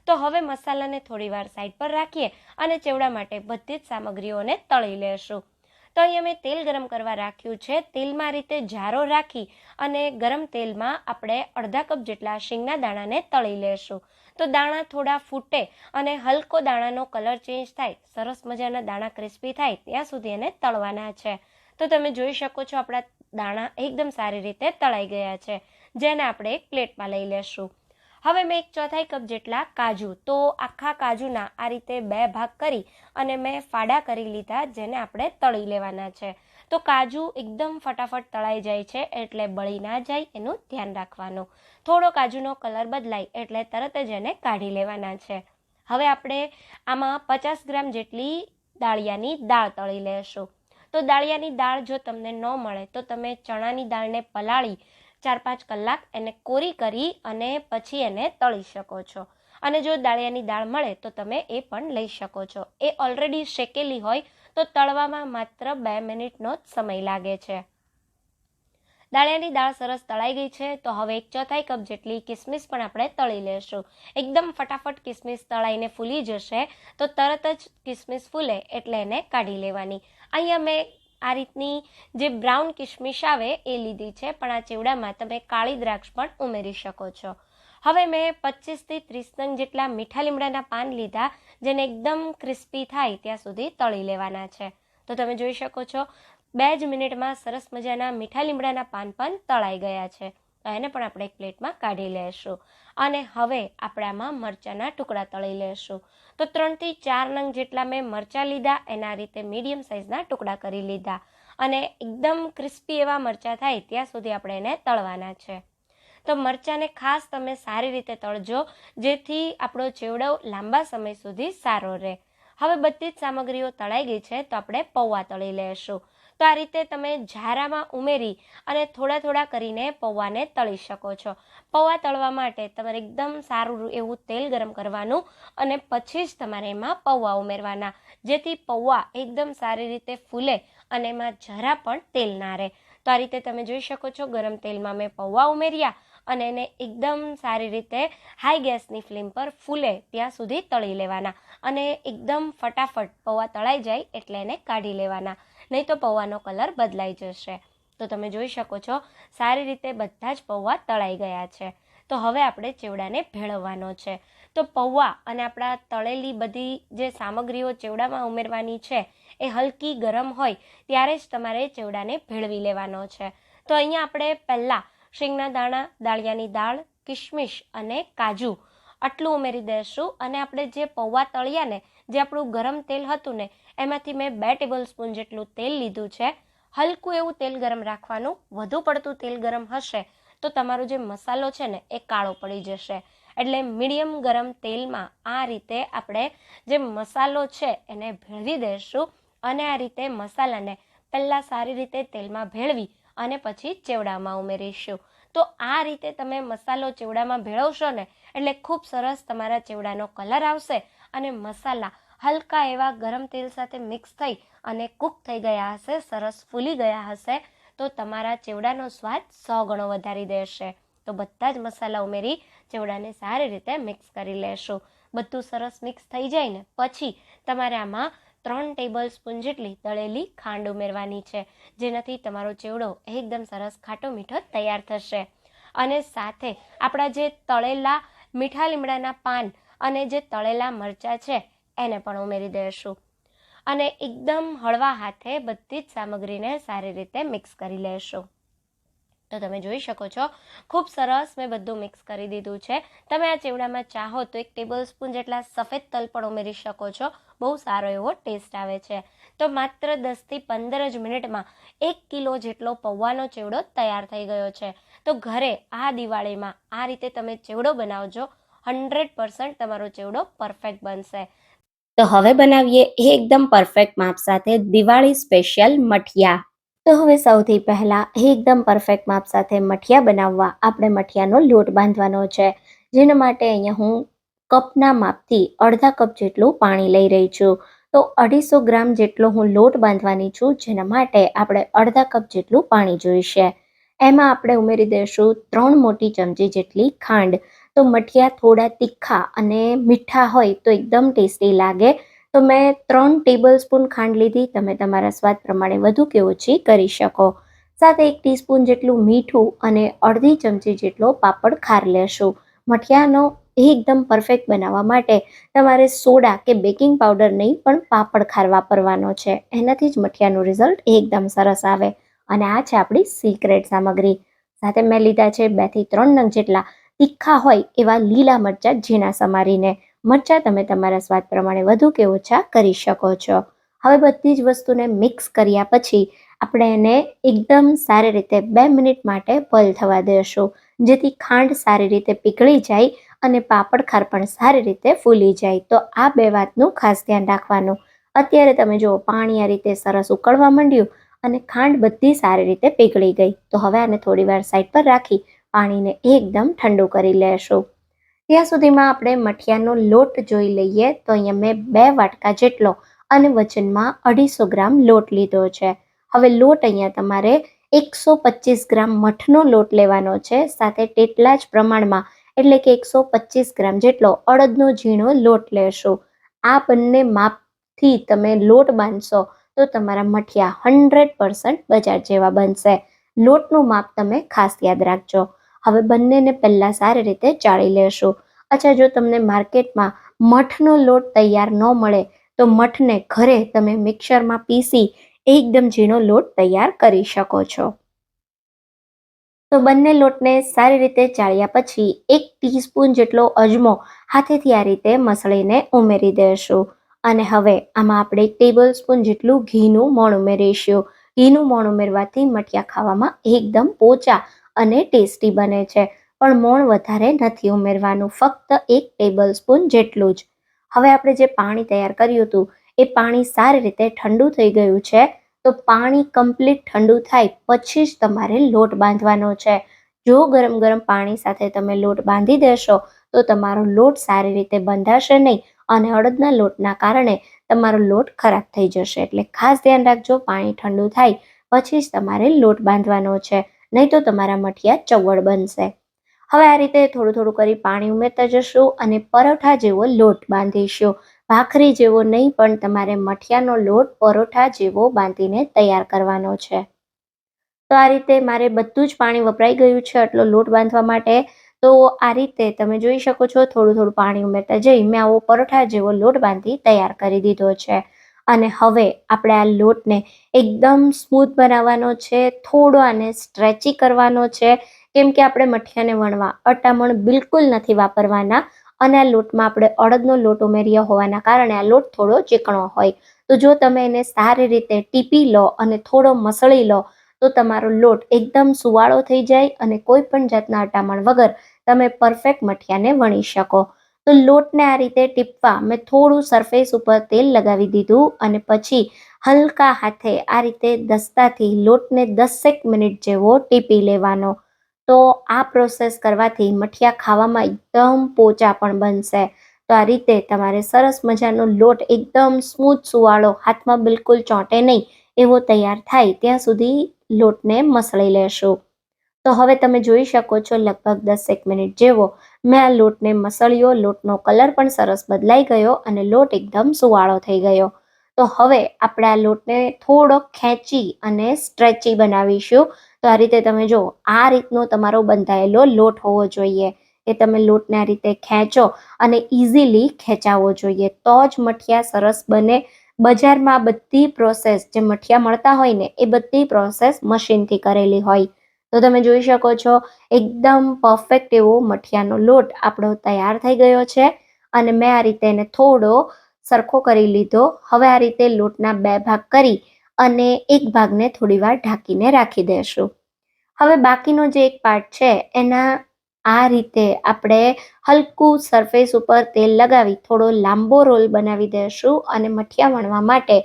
તો હવે મસાલાને થોડીવાર સાઈડ પર રાખીએ અને ચેવડા માટે બધી જ સામગ્રીઓને તળી લેશું. તો અહીંયા મેં તેલ ગરમ કરવા રાખ્યું છે. તેલમાં રીતે જારો રાખી અને ગરમ તેલમાં આપણે અડધા કપ જેટલા શીંગના દાણાને તળી લેશું. તો દાણા થોડા ફૂટે અને હલકો દાણાનો કલર ચેન્જ થાય, સરસ મજાના દાણા ક્રિસ્પી થાય ત્યાં સુધી એને તળવાના છે. તો તમે જોઈ શકો છો આપણા દાણા એકદમ સારી રીતે તળાઈ ગયા છે, જેને આપણે એક પ્લેટમાં લઈ લેશું. હવે મેં 1/4 કપ જેટલા કાજુ, તો આખા કાજુના આ રીતે 2 ભાગ કરી અને મેં ફાડા કરી લીધા, જેને આપણે તળી લેવાના છે. તો કાજુ એકદમ ફટાફટ તળાઈ જાય છે, એટલે બળી ના જાય એનું ધ્યાન રાખવાનું. થોડો કાજુનો કલર બદલાય એટલે તરત જ એને કાઢી લેવાના છે. હવે આપણે આમાં 50 ગ્રામ જેટલી દાળિયાની દાળ તળી લેશું. તો દાળિયાની દાળ જો તમને ન મળે તો તમે ચણાની દાળને પલાળી 4-5 કલાક એને કોરી કરી અને પછી એને તળી શકો છો. અને જો દાળિયાની દાળ મળે તો તમે એ પણ લઈ શકો છો. એ ઓલરેડી શેકેલી હોય તો તળવામાં માત્ર 2 મિનિટનો જ સમય લાગે છે. દાળિયાની દાળ સરસ તળાઈ ગઈ છે. તો હવે 1/4 કપ જેટલી કિસમિસ પણ આપણે તળી લેશું. એકદમ ફટાફટ કિસમિસ તળાઈને ફૂલી જશે, તો તરત જ કિસમિસ ફૂલે એટલે એને કાઢી લેવાની. અહીંયા મેં આ રીતની જે બ્રાઉન કિશમિશ આવે એ લીધી છે, પણ આ ચેવડામાં તમે કાળી દ્રાક્ષ પણ ઉમેરી શકો છો. હવે મેં 25 થી 30 નંગ જેટલા મીઠા લીમડાના પાન લીધા, જેને એકદમ ક્રિસ્પી થાય ત્યાં સુધી તળી લેવાના છે. તો તમે જોઈ શકો છો 2 જ મિનિટમાં સરસ મજાના મીઠા લીમડાના પાન પણ તળાઈ ગયા છે. તો એને પણ આપણે એક પ્લેટમાં કાઢી લેશું. અને હવે આપણે આમાં મરચાંના ટુકડા તળી લેશું. તો 3 થી 4 નંગ જેટલા મેં મરચાં લીધા, એના રીતે મીડિયમ સાઇઝના ટુકડા કરી લીધા અને એકદમ ક્રિસ્પી એવા મરચાં થાય ત્યાં સુધી આપણે એને તળવાના છે. તો મરચાંને ખાસ તમે સારી રીતે તળજો, જેથી આપણો ચેવડો લાંબા સમય સુધી સારો રહે. હવે બધી જ સામગ્રીઓ તળાઈ ગઈ છે, તો આપણે પૌવા તળી લેશું. તો આ રીતે તમે ઝારામાં ઉમેરી અને થોડા થોડા કરીને પૌવાને તળી શકો છો. પૌવા તળવા માટે તમારે એકદમ સારું એવું તેલ ગરમ કરવાનું અને પછી જ તમારે એમાં પૌવા ઉમેરવાના, જેથી પૌવા એકદમ સારી રીતે ફૂલે અને એમાં જરા પણ તેલ ના રહે. તો આ રીતે તમે જોઈ શકો છો, ગરમ તેલમાં મેં પૌવા ઉમેર્યા અને એને એકદમ સારી રીતે હાઈ ગેસની ફ્લેમ પર ફૂલે ત્યાં સુધી તળી લેવાના. અને એકદમ ફટાફટ પૌવા તળાઈ જાય એટલે એને કાઢી લેવાના, નહીં તો પૌવાનો કલર બદલાઈ જશે. તો તમે જોઈ શકો છો સારી રીતે બધા જ પૌવા તળાઈ ગયા છે. તો હવે આપણે ચેવડાને ભેળવવાનો છે. તો પૌવા અને આપણા તળેલી બધી જે સામગ્રીઓ ચેવડામાં ઉમેરવાની છે એ હલકી ગરમ હોય ત્યારે જ તમારે ચેવડાને ભેળવી લેવાનો છે. તો અહીંયા આપણે પહેલાં શીંગના દાણા, દાળિયાની દાળ, કિશમિશ અને કાજુ આટલું ઉમેરી દઈશું. અને આપણે જે પૌવા તળ્યા ને, જે આપણું ગરમ તેલ હતું ને, એમાંથી મેં 2 ટેબલ સ્પૂન જેટલું તેલ લીધું છે. હલકું એવું તેલ ગરમ રાખવાનું. વધુ પડતું તેલ ગરમ હશે તો તમારો જે મસાલો છે ને એ કાળો પડી જશે. એટલે મીડિયમ ગરમ તેલમાં આ રીતે આપણે જે મસાલો છે એને ભેળવી દઈશું. અને આ રીતે મસાલાને પહેલાં સારી રીતે તેલમાં ભેળવી અને પછી ચેવડામાં ઉમેરીશું. તો આ રીતે તમે મસાલો ચેવડામાં ભેળવશો ને એટલે ખૂબ સરસ તમારા ચેવડાનો કલર આવશે અને મસાલા હલકા એવા ગરમ તેલ સાથે મિક્સ થઈ અને કૂક થઈ ગયા હશે, સરસ ફૂલી ગયા હશે. તો તમારા ચેવડાનો સ્વાદ 100 ગણો વધારી દેશે. તો બધા જ મસાલા ઉમેરી ચેવડાને સારી રીતે મિક્સ કરી લેશું. બધું સરસ મિક્સ થઈ જાય ને પછી તમારે આમાં 3 ટેબલ સ્પૂન જેટલી તળેલી ખાંડ ઉમેરવાની છે, જેનાથી તમારો ચેવડો એકદમ સરસ ખાટો મીઠો તૈયાર થશે. અને સાથે આપણા જે તળેલા મીઠા લીમડાના પાન અને જે તળેલા મરચાં છે એને પણ ઉમેરી દઈશું. અને એકદમ હળવા હાથે બધી જ સામગ્રીને સારી રીતે મિક્સ કરી લેશું. તો તમે જોઈ શકો છો ખૂબ સરસ મેં બધું મિક્સ કરી દીધું છે. તમે આ ચેવડામાં ચાહો તો 1 ટેબલ સ્પૂન જેટલા સફેદ તલ પણ ઉમેરી શકો છો. બહુ સારો એવો ટેસ્ટ આવે છે. તો માત્ર 10થી 15 જ મિનિટમાં 1 કિલો જેટલો પૌવાનો ચેવડો તૈયાર થઈ ગયો છે. તો ઘરે આ દિવાળીમાં આ રીતે તમે ચેવડો બનાવજો. 100% તમારો ચેવડો પરફેક્ટ બનશે. તો હવે બનાવીએ એકદમ પરફેક્ટ માપ સાથે દિવાળી સ્પેશિયલ મઠિયા. તો હવે સૌથી પહેલાં એકદમ પરફેક્ટ માપ સાથે મઠિયા બનાવવા આપણે મઠિયાનો લોટ બાંધવાનો છે. જેના માટે અહીંયા હું કપના માપથી અડધા કપ જેટલું પાણી લઈ રહી છું. તો 250 ગ્રામ જેટલો હું લોટ બાંધવાની છું, જેના માટે આપણે અડધા કપ જેટલું પાણી જોઈશે. એમાં આપણે ઉમેરી દઈશું 3 મોટી ચમચી જેટલી ખાંડ. તો મઠિયા થોડા તીખા અને મીઠા હોય તો એકદમ ટેસ્ટી લાગે. તો મેં 3 ટેબલ સ્પૂન ખાંડ લીધી. તમે તમારા સ્વાદ પ્રમાણે વધુ કે ઓછી કરી શકો. સાથે 1 ટીસ્પૂન જેટલું મીઠું અને અડધી ચમચી જેટલો પાપડ ખાર લેશું. મઠિયાનો એકદમ પરફેક્ટ બનાવવા માટે તમારે સોડા કે બેકિંગ પાવડર નહીં પણ પાપડ ખાર વાપરવાનો છે. એનાથી જ મઠિયાનું રિઝલ્ટ એકદમ સરસ આવે. અને આ છે આપણી સિક્રેટ સામગ્રી. સાથે મેં લીધા છે 2 થી 3 નંગ જેટલા તીખા હોય એવા લીલા મરચાં ઝીણા સમારીને. મરચાં તમે તમારા સ્વાદ પ્રમાણે વધુ કે ઓછા કરી શકો છો. હવે બધી જ વસ્તુને મિક્સ કર્યા પછી આપણે એને એકદમ સારી રીતે 2 મિનિટ માટે બોઇલ થવા દેશું, જેથી ખાંડ સારી રીતે પીગળી જાય અને પાપડ ખાર પણ સારી રીતે ફૂલી જાય. તો આ 2 વાતનું ખાસ ધ્યાન રાખવાનું. અત્યારે તમે જુઓ પાણી આ રીતે સરસ ઉકળવા માંડ્યું અને ખાંડ બધી સારી રીતે પીગળી ગઈ. તો હવે આને થોડી વાર સાઈડ પર રાખી પાણીને એકદમ ઠંડુ કરી લેશું. ત્યાં સુધીમાં આપણે મઠિયાનો લોટ જોઈ લઈએ. તો અહીંયા મેં 2 વાટકા જેટલો અને વજનમાં 250 ગ્રામ લોટ લીધો છે. હવે લોટ અહીંયા તમારે 125 ગ્રામ મઠનો લોટ લેવાનો છે. સાથે તેટલા જ પ્રમાણમાં એટલે કે 125 ગ્રામ જેટલો અડદનો ઝીણો લોટ લેશું. આ બંને માપથી તમે લોટ બાંધશો તો તમારા મઠિયા 100% બજાર જેવા બનશે. લોટનું માપ તમે ખાસ યાદ રાખજો. હવે બંનેને પહેલાં સારી રીતે ચાળી લેશું. અચ્છા, જો તમને માર્કેટમાં મઠનો લોટ તૈયાર ન મળે તો મઠને ઘરે તમે મિક્સરમાં પીસી એકદમ ઝીણો લોટ તૈયાર કરી શકો છો. તો બંને લોટને સારી રીતે ચાળ્યા પછી 1 ટીસ્પૂન જેટલો અજમો હાથેથી આ રીતે મસળીને ઉમેરી દઈશું. અને હવે આમાં આપણે 1 ટેબલ સ્પૂન જેટલું ઘીનું મોણ ઉમેરીશું. ઘીનું મોણ ઉમેરવાથી મઠિયા ખાવામાં એકદમ પોચા અને ટેસ્ટી બને છે. પણ મોણ વધારે નથી ઉમેરવાનું, ફક્ત 1 ટેબલ સ્પૂન જેટલું જ. હવે આપણે જે પાણી તૈયાર કર્યું હતું એ પાણી સારી રીતે ઠંડુ થઈ ગયું છે. તો પાણી કમ્પ્લીટ ઠંડુ થાય પછી જ તમારે લોટ બાંધવાનો છે. જો ગરમ ગરમ પાણી સાથે તમે લોટ બાંધી દેશો તો તમારો લોટ સારી રીતે બંધાશે નહીં અને અડદના લોટના કારણે તમારો લોટ ખરાબ થઈ જશે. એટલે ખાસ ધ્યાન રાખજો, પાણી ઠંડુ થાય પછી જ તમારે લોટ બાંધવાનો છે, નહીં તો તમારા મઠિયા ચવડ બનશે. હવે આ રીતે થોડું થોડું કરી પાણી ઉમેરતા જશું અને પરોઠા જેવો લોટ બાંધીશું. ભાખરી જેવો નહીં, પણ તમારે મઠિયાનો લોટ પરોઠા જેવો બાંધીને તૈયાર કરવાનો છે. તો આ રીતે મારે બધું જ પાણી વપરાઈ ગયું છે આટલો લોટ બાંધવા માટે. તો આ રીતે તમે જોઈ શકો છો, થોડું થોડું પાણી ઉમેરતા જઈ મેં આવો પરોઠા જેવો લોટ બાંધી તૈયાર કરી દીધો છે. અને હવે આપણે આ લોટને એકદમ સ્મૂથ બનાવવાનો છે, થોડો આને સ્ટ્રેચી કરવાનો છે, કેમ કે આપણે મઠિયાને વણવા અટામણ બિલકુલ નથી વાપરવાના. અને આ લોટમાં આપણે અડદનો લોટ ઉમેર્યો હોવાના કારણે આ લોટ થોડો ચીકણો હોય. તો જો તમે એને સારી રીતે ટીપી લો અને થોડો મસળી લો તો તમારો લોટ એકદમ સુવાળો થઈ જાય અને કોઈ પણ જાતના અટામણ વગર તમે પરફેક્ટ મઠિયાને વણી શકો. તો લોટને આ રીતે ટીપવા મેં થોડું સરફેસ ઉપર તેલ લગાવી દીધું અને પછી હલકા હાથે આ રીતે દસ્તાથી લોટને 10 મિનિટ જેવો ટીપી લેવાનો. તો આ પ્રોસેસ કરવાથી મઠિયા ખાવામાં એકદમ પોચા પણ બનશે. તો આ રીતે તમારે સરસ મજાનો લોટ એકદમ સ્મૂથ સુવાળો, હાથમાં બિલકુલ ચોંટે નહીં એવો તૈયાર થાય ત્યાં સુધી લોટને મસળી લેશું. તો હવે તમે જોઈ શકો છો, લગભગ 10 મિનિટ જેવો મેં આ લોટને મસળ્યો. લોટનો કલર પણ સરસ બદલાઈ ગયો અને લોટ એકદમ સુવાળો થઈ ગયો. તો હવે આપણે આ લોટને થોડો ખેંચી અને સ્ટ્રેચી બનાવીશું. તો આ રીતે તમે જો, આ રીતનો તમારો બંધાયેલો લોટ હોવો જોઈએ. એ તમે લોટને આ રીતે ખેંચો અને ઇઝીલી ખેંચાવવો જોઈએ, તો જ મઠિયા સરસ બને. બજારમાં બધી પ્રોસેસ જે મઠિયા મળતા હોય ને, એ બધી પ્રોસેસ મશીનથી કરેલી હોય. તો તમે જોઈ શકો છો, એકદમ પરફેક્ટ એવો મઠિયાનો લોટ આપણો તૈયાર થઈ ગયો છે. અને મેં આ રીતે એને થોડો સરખો કરી લીધો. હવે આ રીતે લોટના 2 ભાગ કરી અને એક ભાગને થોડી વાર ઢાંકીને રાખી દેશું. હવે બાકીનો જે એક પાર્ટ છે એના આ રીતે આપણે હલકું સરફેસ ઉપર તેલ લગાવી થોડો લાંબો રોલ બનાવી દેશું અને મઠિયા વણવા માટે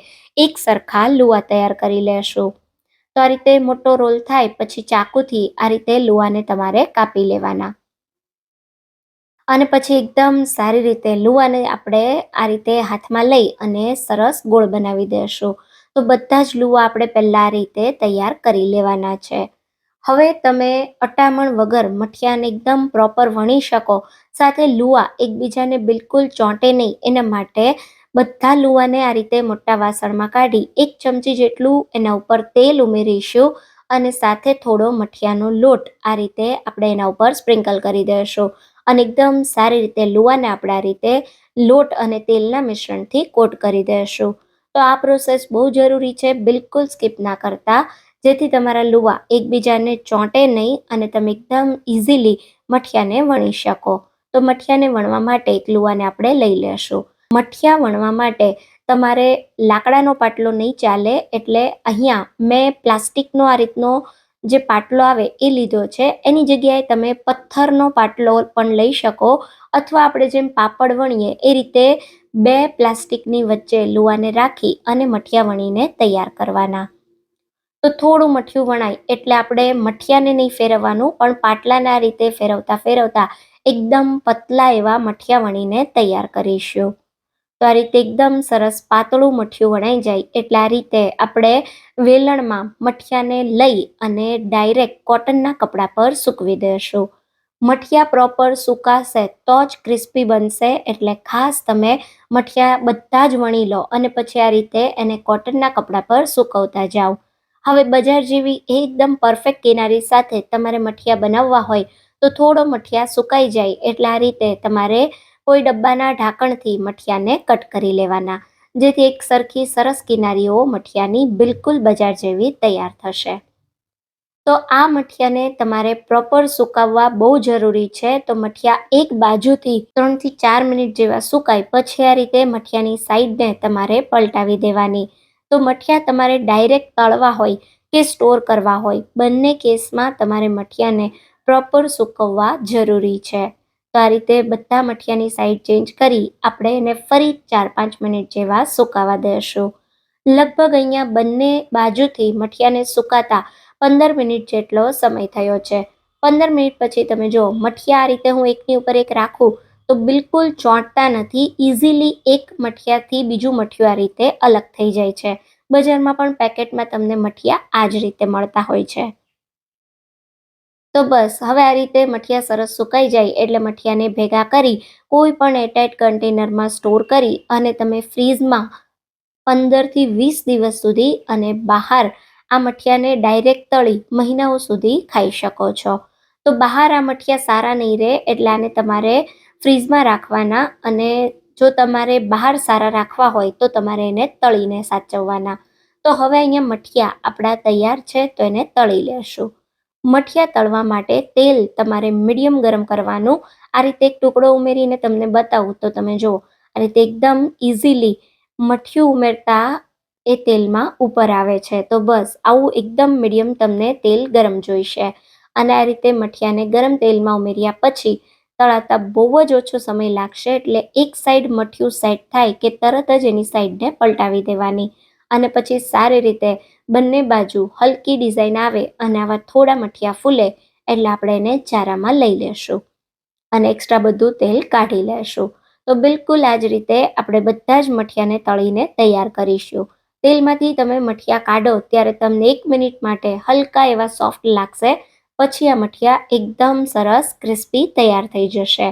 એક સરખા લુવા તૈયાર કરી લેશું. તો આ રીતે મોટો રોલ થાય પછી ચાકુથી આ રીતે લુવાને તમારે કાપી લેવાના. અને પછી એકદમ સારી રીતે લુવાને આપણે આ રીતે હાથમાં લઈ અને સરસ ગોળ બનાવી દેશું. તો બધા જ લુવા આપણે પહેલા આ રીતે તૈયાર કરી લેવાના છે. હવે તમે અટામણ વગર મઠિયાને એકદમ પ્રોપર વણી શકો, સાથે લુવા એકબીજાને બિલકુલ ચોંટે નહીં એના માટે બધા લુવાને આ રીતે મોટા વાસણમાં કાઢી 1 ચમચી જેટલું એના ઉપર તેલ ઉમેરીશું અને સાથે થોડો મઠિયાનો લોટ આ રીતે આપણે એના ઉપર સ્પ્રિંકલ કરી દઈશું. અને એકદમ સારી રીતે લુવાને આપણે આ રીતે લોટ અને તેલના મિશ્રણથી કોટ કરી દઈશું. તો આ પ્રોસેસ બહુ જરૂરી છે, બિલકુલ સ્કીપ ના કરતા, જેથી તમારા લુવા એકબીજાને ચોંટે નહીં અને તમે એકદમ ઇઝીલી મઠિયાને વણી શકો. તો મઠિયાને વણવા માટે એક લુવાને આપણે લઈ લેશું. મઠિયા વણવા માટે તમારે લાકડાનો પાટલો નહીં ચાલે, એટલે અહીંયા મેં પ્લાસ્ટિકનો આ રીતનો જે પાટલો આવે એ લીધો છે. એની જગ્યાએ તમે પથ્થરનો પાટલો પણ લઈ શકો, અથવા આપણે જેમ પાપડ વણીએ એ રીતે 2 પ્લાસ્ટિકની વચ્ચે લુવાને રાખી અને મઠિયા વણીને તૈયાર કરવાના. તો થોડું મઠિયું વણાય એટલે આપણે મઠિયાને નહીં ફેરવવાનું, પણ પાટલાને આ રીતે ફેરવતા ફેરવતા એકદમ પતલા એવા મઠિયા વણીને તૈયાર કરીશું. તો આ રીતે એકદમ સરસ પાતળું મઠિયું વણાઈ જાય એટલે આ રીતે આપણે વેલણમાં મઠિયાને લઈ અને ડાયરેક્ટ કોટનના કપડા પર સૂકવી દઈશું. મઠિયા પ્રોપર સુકાશે તો જ ક્રિસ્પી બનશે, એટલે ખાસ તમે મઠિયા બધા જ વણી લો અને પછી આ રીતે એને કોટનના કપડા પર સૂકવતા જાઓ. હવે બજાર જેવી એકદમ પરફેક્ટ કિનારી સાથે તમારે મઠિયા બનાવવા હોય તો થોડો મઠિયા સુકાઈ જાય એટલે આ રીતે તમારે કોઈ ડબ્બાના ઢાંકણથી મઠિયાને કટ કરી લેવાના, જેથી એક સરખી સરસ કિનારીઓ મઠિયાની બિલકુલ બજાર જેવી તૈયાર થશે. તો આ મઠિયાને તમારે પ્રોપર સુકાવવા બહુ જરૂરી છે. તો મઠિયા એક બાજુથી 3 થી 4 મિનિટ જેવા સુકાય પછી આ રીતે મઠિયાની સાઈડને તમારે પલટાવી દેવાની. તો મઠિયા તમારે ડાયરેક્ટ તળવા હોય કે સ્ટોર કરવા હોય, બંને કેસમાં તમારે મઠિયાને પ્રોપર સૂકવવા જરૂરી છે. તો આ રીતે બધા મઠિયાની સાઈડ ચેન્જ કરી આપણે એને ફરી 4-5 મિનિટ જેવા સુકાવા દઈશું. લગભગ અહીંયા બંને બાજુથી મઠિયાને સુકાતા 15 મિનિટ જેટલો સમય થયો છે. 15 મિનિટ પછી તમે જો મઠિયા આ રીતે હું એકની ઉપર એક રાખું તો બિલકુલ ચોંટતા નથી. ઇઝીલી એક મઠિયાથી બીજું મઠિયું આ રીતે અલગ થઈ જાય છે. બજારમાં પણ પેકેટમાં તમને મઠિયા આ જ રીતે મળતા હોય છે. તો બસ હવે આ રીતે મઠિયા સરસ સુકાઈ જાય એટલે મઠિયાને ભેગા કરી કોઈ પણ એરટાઇટ કન્ટેનરમાં સ્ટોર કરી અને તમે ફ્રીઝમાં 15થી 20 દિવસ સુધી અને બહાર આ મઠિયાને ડાયરેક્ટ તળી મહિનાઓ સુધી ખાઈ શકો છો. તો બહાર આ મઠિયા સારા નહીં રહે એટલે આને તમારે ફ્રીઝમાં રાખવાના, અને જો તમારે બહાર સારા રાખવા હોય તો તમારે એને તળીને સાચવવાના. તો હવે અહીંયા મઠિયા આપણા તૈયાર છે, તો એને તળી લેશું. મઠિયા તળવા માટે તેલ તમારે મીડિયમ ગરમ કરવાનું. આ રીતે એક ટુકડો ઉમેરીને તમને બતાવું તો તમે જુઓ આ રીતે એકદમ ઇઝીલી મઠિયું ઉમેરતા એ તેલમાં ઉપર આવે છે. તો બસ આવું એકદમ મીડિયમ તમને તેલ ગરમ જોઈશે. અને આ રીતે મઠિયાને ગરમ તેલમાં ઉમેર્યા પછી તળાતા બહુ જ ઓછો સમય લાગશે. એટલે એક સાઈડ મઠિયું સેટ થાય કે તરત જ એની સાઈડને પલટાવી દેવાની, અને પછી સારી રીતે બંને બાજુ હલકી ડિઝાઇન આવે અને આવા થોડા મઠિયા ફૂલે એટલે આપણે એને ચારામાં લઈ લેશું અને એક્સ્ટ્રા બધું તેલ કાઢી લેશું. તો બિલકુલ આ જ રીતે આપણે બધા જ મઠિયાને તળીને તૈયાર કરીશું. તેલમાંથી તમે મઠિયા કાઢો ત્યારે તમને 1 મિનિટ માટે હલકા એવા સોફ્ટ લાગશે. પછી આ મઠિયા એકદમ સરસ ક્રિસ્પી તૈયાર થઈ જશે.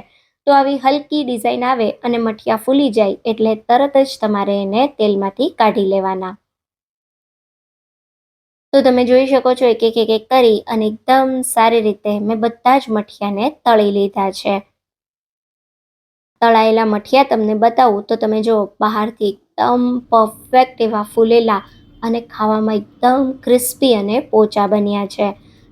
તો આવી હલકી ડિઝાઇન આવે અને મઠિયા ફૂલી જાય એટલે તરત જ તમારે એને તેલમાંથી કાઢી લેવાના. તો તમે જોઈ શકો છો એક એક કરી અને એકદમ સારી રીતે મેં બધા જ મઠિયાને તળી લીધા છે. તળાયેલા મઠિયા તમને બતાવું તો તમે જો બહારથી એકદમ પરફેક્ટ એવા ફૂલેલા અને ખાવામાં એકદમ ક્રિસ્પી અને પોચા બન્યા છે.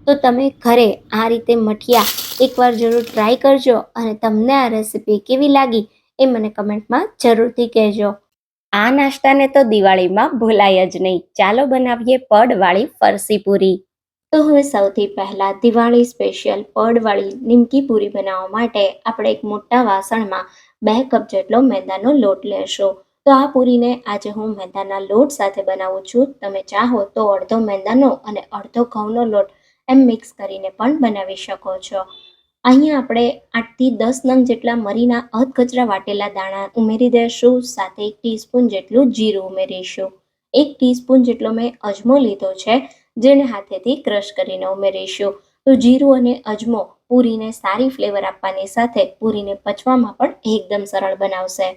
તો તમે ઘરે આ રીતે મઠિયા એકવાર જરૂર ટ્રાય કરજો અને તમને આ રેસીપી કેવી લાગી એ મને કમેન્ટમાં જરૂરથી કહેજો. આ નાસ્તાને તો દિવાળીમાં ભૂલાય જ નહીં. ચાલો બનાવીએ પડવાળી ફરસી પૂરી. તો હવે સૌથી પહેલા દિવાળી સ્પેશિયલ પડવાળી નિમકી પૂરી બનાવવા માટે આપણે એક મોટા વાસણમાં 2 કપ જેટલો મેદાનો લોટ લેશું. તો આ પૂરીને આજે હું મેદાના લોટ સાથે બનાવું છું. તમે ચાહો તો અડધો મેદાનો અને અડધો ઘઉંનો લોટ એમ મિક્સ કરીને પણ બનાવી શકો છો. અહીંયા આપણે 8થી 10 નંગ જેટલા મરીના અધકચરા વાટેલા દાણા ઉમેરી દઈશું. સાથે 1 ટીસ્પૂન જેટલું જીરું ઉમેરીશું. 1 ટીસ્પૂન જેટલો મેં અજમો લીધો છે, જેને હાથેથી ક્રશ કરીને ઉમેરીશું. તો જીરું અને અજમો પૂરીને સારી ફ્લેવર આપવાની સાથે પૂરીને પચવામાં પણ એકદમ સરળ બનાવશે.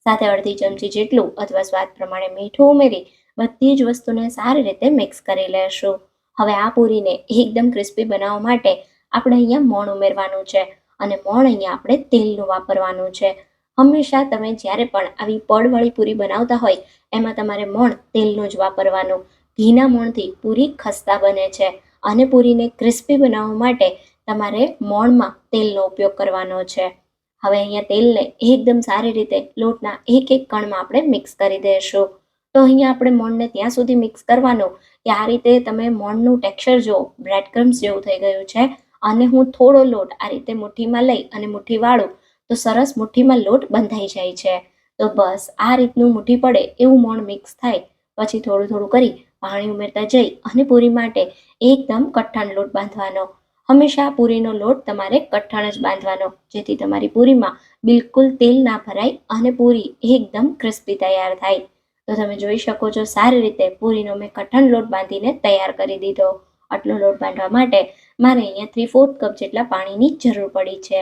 સાથે અડધી ચમચી જેટલું અથવા સ્વાદ પ્રમાણે મીઠું ઉમેરી બધી જ વસ્તુને સારી રીતે મિક્સ કરી લેશું. હવે આ પૂરીને એકદમ ક્રિસ્પી બનાવવા માટે આપણે અહીંયા મોણ ઉમેરવાનું છે, અને મોણ અહીંયા આપણે તેલનું વાપરવાનું છે. હંમેશા તમે જ્યારે પણ આવી પડવાળી પૂરી બનાવતા હોય એમાં તમારે મોણ તેલનું જ વાપરવાનું. ઘીના મોણથી પૂરી ખસ્તા બને છે, અને પૂરીને ક્રિસ્પી બનાવવા માટે તમારે મોણમાં તેલનો ઉપયોગ કરવાનો છે. હવે અહીંયા તેલને એકદમ સારી રીતે લોટના એક એક કણમાં આપણે મિક્સ કરી દઈશું. તો અહીંયા આપણે મોણને ત્યાં સુધી મિક્સ કરવાનું કે આ રીતે તમે મોણનું ટેક્સચર જુઓ, બ્રેડ ક્રમ્સ જેવું થઈ ગયું છે. અને હું થોડો લોટ આ રીતે મુઠ્ઠીમાં લઈ અને મુઠ્ઠી વાળું તો સરસ મુઠ્ઠીમાં લોટ બંધાઈ જાય છે. તો બસ આ રીતનું મુઠ્ઠી પડે એવું મોણ મિક્સ થાય પછી થોડું થોડું કરી પાણી ઉમેરતા જઈ અને પૂરી માટે એકદમ કઠણ લોટ બાંધવાનો. હંમેશા પૂરીનો લોટ તમારે કઠણ જ બાંધવાનો, જેથી તમારી પૂરીમાં બિલકુલ તેલ ના ભરાય અને પૂરી એકદમ ક્રિસ્પી તૈયાર થાય. તો તમે જોઈ શકો છો સારી રીતે પૂરીનો મેં કઠણ લોટ બાંધીને તૈયાર કરી દીધો. આટલો લોટ બાંધવા માટે મારે અહીંયા 3/4 કપ જેટલા પાણીની જરૂર પડી છે.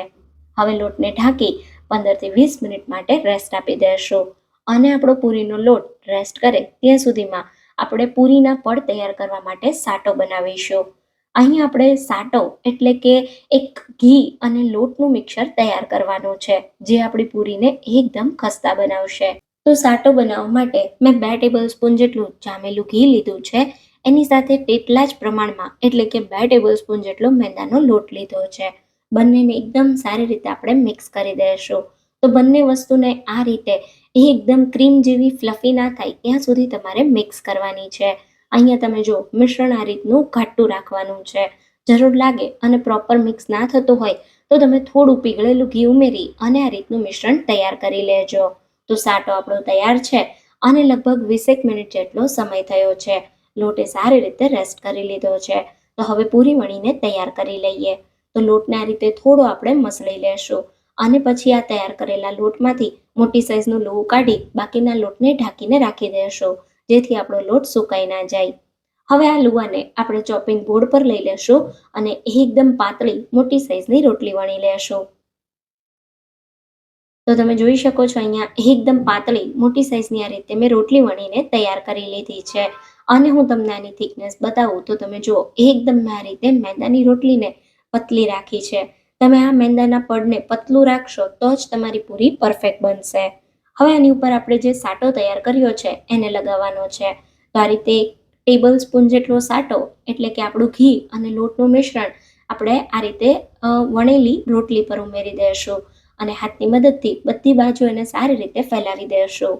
હવે લોટને ઢાંકી 15થી 20 મિનિટ માટે રેસ્ટ આપી દઈશું. અને આપણો પૂરીનો લોટ રેસ્ટ કરે ત્યાં સુધીમાં આપણે પૂરીના પડ તૈયાર કરવા માટે સાટો બનાવીશું. અહીં આપણે સાટો એટલે કે એક ઘી અને લોટનું મિક્સર તૈયાર કરવાનું છે, જે આપણી પૂરીને એકદમ ખસ્તા બનાવશે. તો સાટો બનાવવા માટે મેં 2 ટેબલ સ્પૂન જેટલું જામેલું ઘી લીધું છે. એની સાથે તેટલા જ પ્રમાણમાં એટલે કે 2 ટેબલ સ્પૂન જેટલો મેદાનો લોટ લીધો છે. બંનેને એકદમ સારી રીતે આપણે મિક્સ કરી દઈશું. તો બંને વસ્તુને આ રીતે એકદમ ક્રીમ જેવી ફ્લફી ના થાય ત્યાં સુધી તમારે મિક્સ કરવાની છે. અહીંયા તમે જો મિશ્રણ આ રીતનું ઘાટું રાખવાનું છે. જરૂર લાગે અને પ્રોપર મિક્સ ના થતું હોય તો તમે થોડું પીગળેલું ઘી ઉમેરી અને આ રીતનું મિશ્રણ તૈયાર કરી લેજો. તો સાટો આપણો તૈયાર છે અને લગભગ 20 મિનિટ જેટલો સમય થયો છે. લોટે સારી રીતે રેસ્ટ કરી લીધો છે. તો હવે પૂરી વણીને તૈયાર કરી લઈએ. તો લોટને આ રીતે થોડો આપણે મસળી લેશું અને પછી આ તૈયાર કરેલા લોટમાંથી મોટી સાઈઝનું લોવું કાઢી બાકીના લોટને ઢાંકીને રાખી દેશો, જેથી આપણો લોટ સુકાઈ ના જાય. હવે આ લુવાને આપણે ચોપિંગ બોર્ડ પર લઈ લેશું અને એકદમ પાતળી મોટી સાઈઝની રોટલી વણી લેશું. તો તમે જોઈ શકો છો અહીંયા એકદમ પાતળી મોટી સાઈઝની આ રીતે મેં રોટલી વણીને તૈયાર કરી લીધી છે. અને હું તમને આની થિકનેસ બતાવું તો તમે જુઓ એકદમ આ રીતે મેંદાની રોટલીને પતલી રાખી છે. તમે આ મેંદાના પડને પતલું રાખશો તો જ તમારી પૂરી પરફેક્ટ બનશે. હવે આની ઉપર આપણે જે સાટો તૈયાર કર્યો છે એને લગાવવાનો છે. તો આ રીતે ટેબલ સ્પૂન જેટલો સાટો એટલે કે આપણું ઘી અને લોટનું મિશ્રણ આપણે આ રીતે વણેલી રોટલી પર ઉમેરી દઈશું અને હાથની મદદથી બધી બાજુ એને સારી રીતે ફેલાવી દેશું.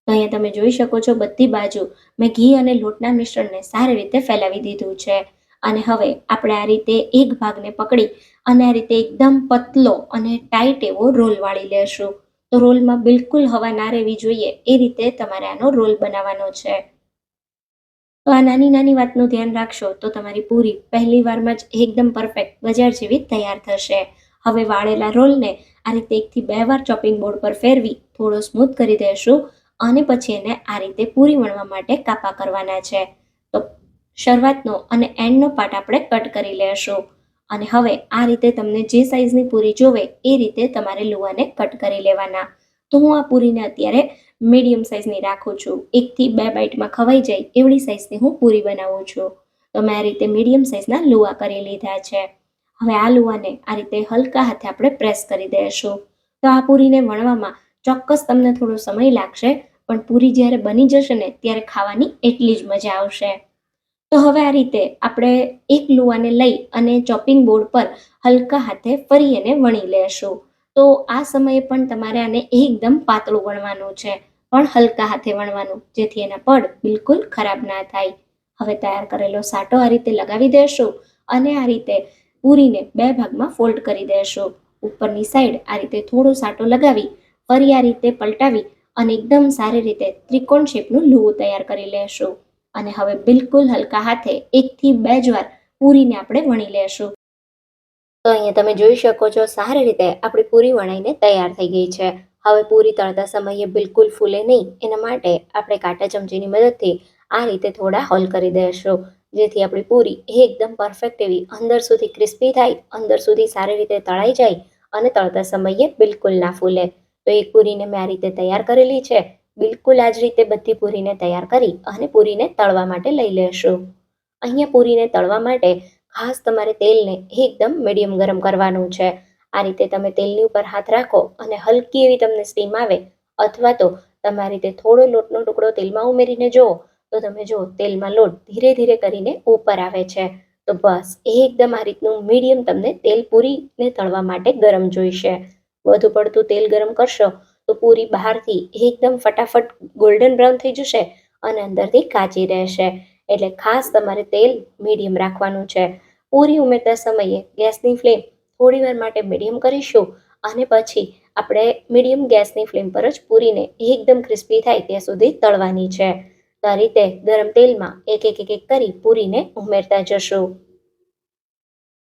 તો અહીંયા તમે જોઈ શકો છો બધી બાજુ મેં ઘી અને લોટના મિશ્રણને સારી રીતે ફેલાવી દીધું છે. અને હવે આપણે આ રીતે એક ભાગને પકડી અને આ રીતે એકદમ પતલો અને ટાઈટ એવો રોલ વાળી લેશું. તો રોલમાં બિલકુલ હવા ના રહેવી જોઈએ એ રીતે તમારે આનો રોલ બનાવવાનો છે. તો આ નાની નાની વાતનું ધ્યાન રાખશો તો તમારી પૂરી પહેલી વારમાં જ એકદમ પરફેક્ટ બજાર જેવી તૈયાર થશે. હવે વાળેલા રોલને આ રીતે 1 થી 2 વાર ચોપિંગ બોર્ડ પર ફેરવી થોડો સ્મૂથ કરી દેશું અને પછી એને આ રીતે પૂરી વણવા માટે કાપા કરવાના છે. તો શરૂઆતનો અને એન્ડનો પાર્ટ આપણે કટ કરી લેશું અને હવે આ રીતે તમને જે સાઈઝની પૂરી જોવે એ રીતે તમારે લુવાને કટ કરી લેવાના. તો હું આ પૂરીને અત્યારે મીડિયમ સાઈઝની રાખું છું. 1 થી 2 બાઈટમાં ખવાઈ જાય એવડી સાઈઝની હું પૂરી બનાવું છું. તો મેં આ રીતે મીડિયમ સાઈઝના લુવા કરી લીધા છે. હવે આ લુવાને આ રીતે હલકા હાથે આપણે પ્રેસ કરી દઈશું. તો આ પૂરીને વણવામાં ચોક્કસ તમને થોડો સમય લાગશે, પણ પૂરી જ્યારે બની જશે ને ત્યારે ખાવાની એટલી જ મજા આવશે. તો હવે આ રીતે આપણે એક લુવાને લઈ અને ચોપિંગ બોર્ડ પર હલકા હાથે ફરી એને વણી લેશું. તો આ સમયે પણ તમારે આને એકદમ પાતળું વણવાનું છે, પણ હલકા હાથે વણવાનું, જેથી એના પડ બિલકુલ ખરાબ ના થાય. હવે તૈયાર કરેલો સાટો આ રીતે લગાવી દેશું અને આ રીતે પૂરીને 2 ભાગમાં ફોલ્ડ કરી દેશું. ઉપરની સાઈડ આ રીતે થોડો સાટો લગાવી ફરી આ રીતે પલટાવી અને એકદમ સારી રીતે ત્રિકોણ શેપનું લુવું તૈયાર કરી લેશું. અને હવે બિલકુલ હલકા હાથે 1 થી 2 જ વાર પૂરીને આપણે વણી લેશું. તો અહીંયા તમે જોઈ શકો છો સારી રીતે આપણી પૂરી વણાઈને તૈયાર થઈ ગઈ છે. હવે પૂરી તળતા સમયે બિલકુલ ફૂલે નહીં એના માટે આપણે કાંટા ચમચીની મદદથી આ રીતે થોડા હોલ કરી દઈશું, જેથી આપણી પૂરી એકદમ પરફેક્ટ એવી અંદર સુધી ક્રિસ્પી થાય, અંદર સુધી સારી રીતે તળાઈ જાય અને તળતા સમયે બિલકુલ ના ફૂલે. તો એક પૂરીને મેં આ રીતે તૈયાર કરેલી છે. બિલકુલ આ જ રીતે બધી પૂરીને તૈયાર કરી અને પૂરીને તળવા માટે લઈ લેશું. અહીંયા પૂરીને તળવા માટે ખાસ તમારે તેલને એકદમ મીડિયમ ગરમ કરવાનું છે. આ રીતે તમે તેલની ઉપર હાથ રાખો અને હલકી એવી તમને સ્ટીમ આવે અથવા તો તમે આ રીતે થોડો લોટનો ટુકડો તેલમાં ઉમેરીને જુઓ તો તમે જુઓ તેલમાં લોટ ધીરે ધીરે કરીને ઉપર આવે છે. તો બસ એકદમ આ રીતનું મીડિયમ તમને તેલ પૂરીને તળવા માટે ગરમ જોઈશે. વધુ પડતું તેલ ગરમ કરશો તો પૂરી બહારથી એકદમ ફટાફટ ગોલ્ડન બ્રાઉન થઈ જશે અને અંદરથી કાચી રહેશે. એટલે ખાસ તમારે તેલ મીડિયમ રાખવાનું છે. પૂરી ઉમેરતા સમયે ગેસની ફ્લેમ થોડીવાર માટે મીડિયમ કરીશું અને પછી આપણે મીડિયમ ગેસની ફ્લેમ પર જ પૂરીને એકદમ ક્રિસ્પી થાય ત્યાં સુધી તળવાની છે. તો આ રીતે ગરમ તેલમાં એક એક કરી પૂરીને ઉમેરતા જશું.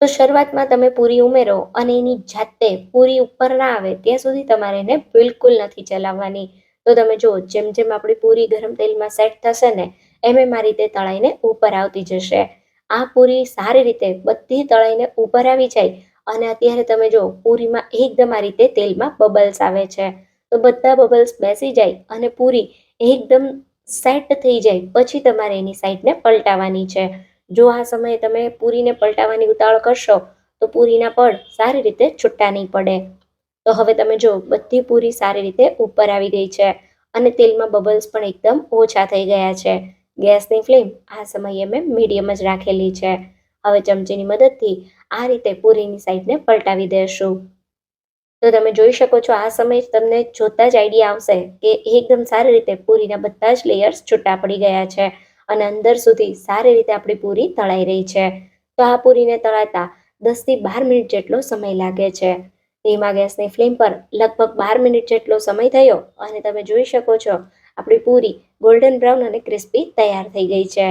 તો શરૂઆતમાં તમે પૂરી ઉમેરો અને એની જાતે પૂરી ઉપર ના આવે ત્યાં સુધી તમારે એને બિલકુલ નથી ચલાવવાની. તો તમે જુઓ જેમ જેમ આપણી પૂરી ગરમ તેલમાં સેટ થશે ને એમ આ રીતે તળાઈને ઉપર આવતી જશે. આ પૂરી સારી રીતે બધી તળાઈને ઉપર આવી જાય અને અત્યારે તમે જુઓ પૂરીમાં એકદમ આ રીતે તેલમાં બબલ્સ આવે છે. તો બધા બબલ્સ બેસી જાય અને પૂરી એકદમ સેટ થઈ જાય પછી તમારે એની સાઈડને પલટાવવાની છે. જો આ સમયે તમે પૂરીને પલટાવવાની ઉતાવળ કરશો તો પૂરીના પડ સારી રીતે છૂટા નહીં પડે. તો હવે તમે જો બધી પૂરી સારી રીતે ઉપર આવી ગઈ છે અને તેલમાં બબલ્સ પણ એકદમ ઓછા થઈ ગયા છે. ગેસની ફ્લેમ આ સમયે મેં મીડિયમ જ રાખેલી છે. હવે ચમચીની મદદથી આ રીતે પૂરીની સાઈડને પલટાવી દેશું. તો તમે જોઈ શકો છો આ સમયે તમને જોતા જ આઈડિયા આવશે કે એકદમ સારી રીતે પૂરીના બધા જ લેયર્સ છૂટા પડી ગયા છે અને અંદર સુધી સારી રીતે આપણી પૂરી તળાઈ રહી છે. તો આ પૂરીને તળાતા 10 થી 12 મિનિટ જેટલો સમય લાગે છે. ધીમા ગેસની ફ્લેમ પર લગભગ 12 મિનિટ જેટલો સમય થયો અને તમે જોઈ શકો છો આપણી પૂરી ગોલ્ડન બ્રાઉન અને ક્રિસ્પી તૈયાર થઈ ગઈ છે.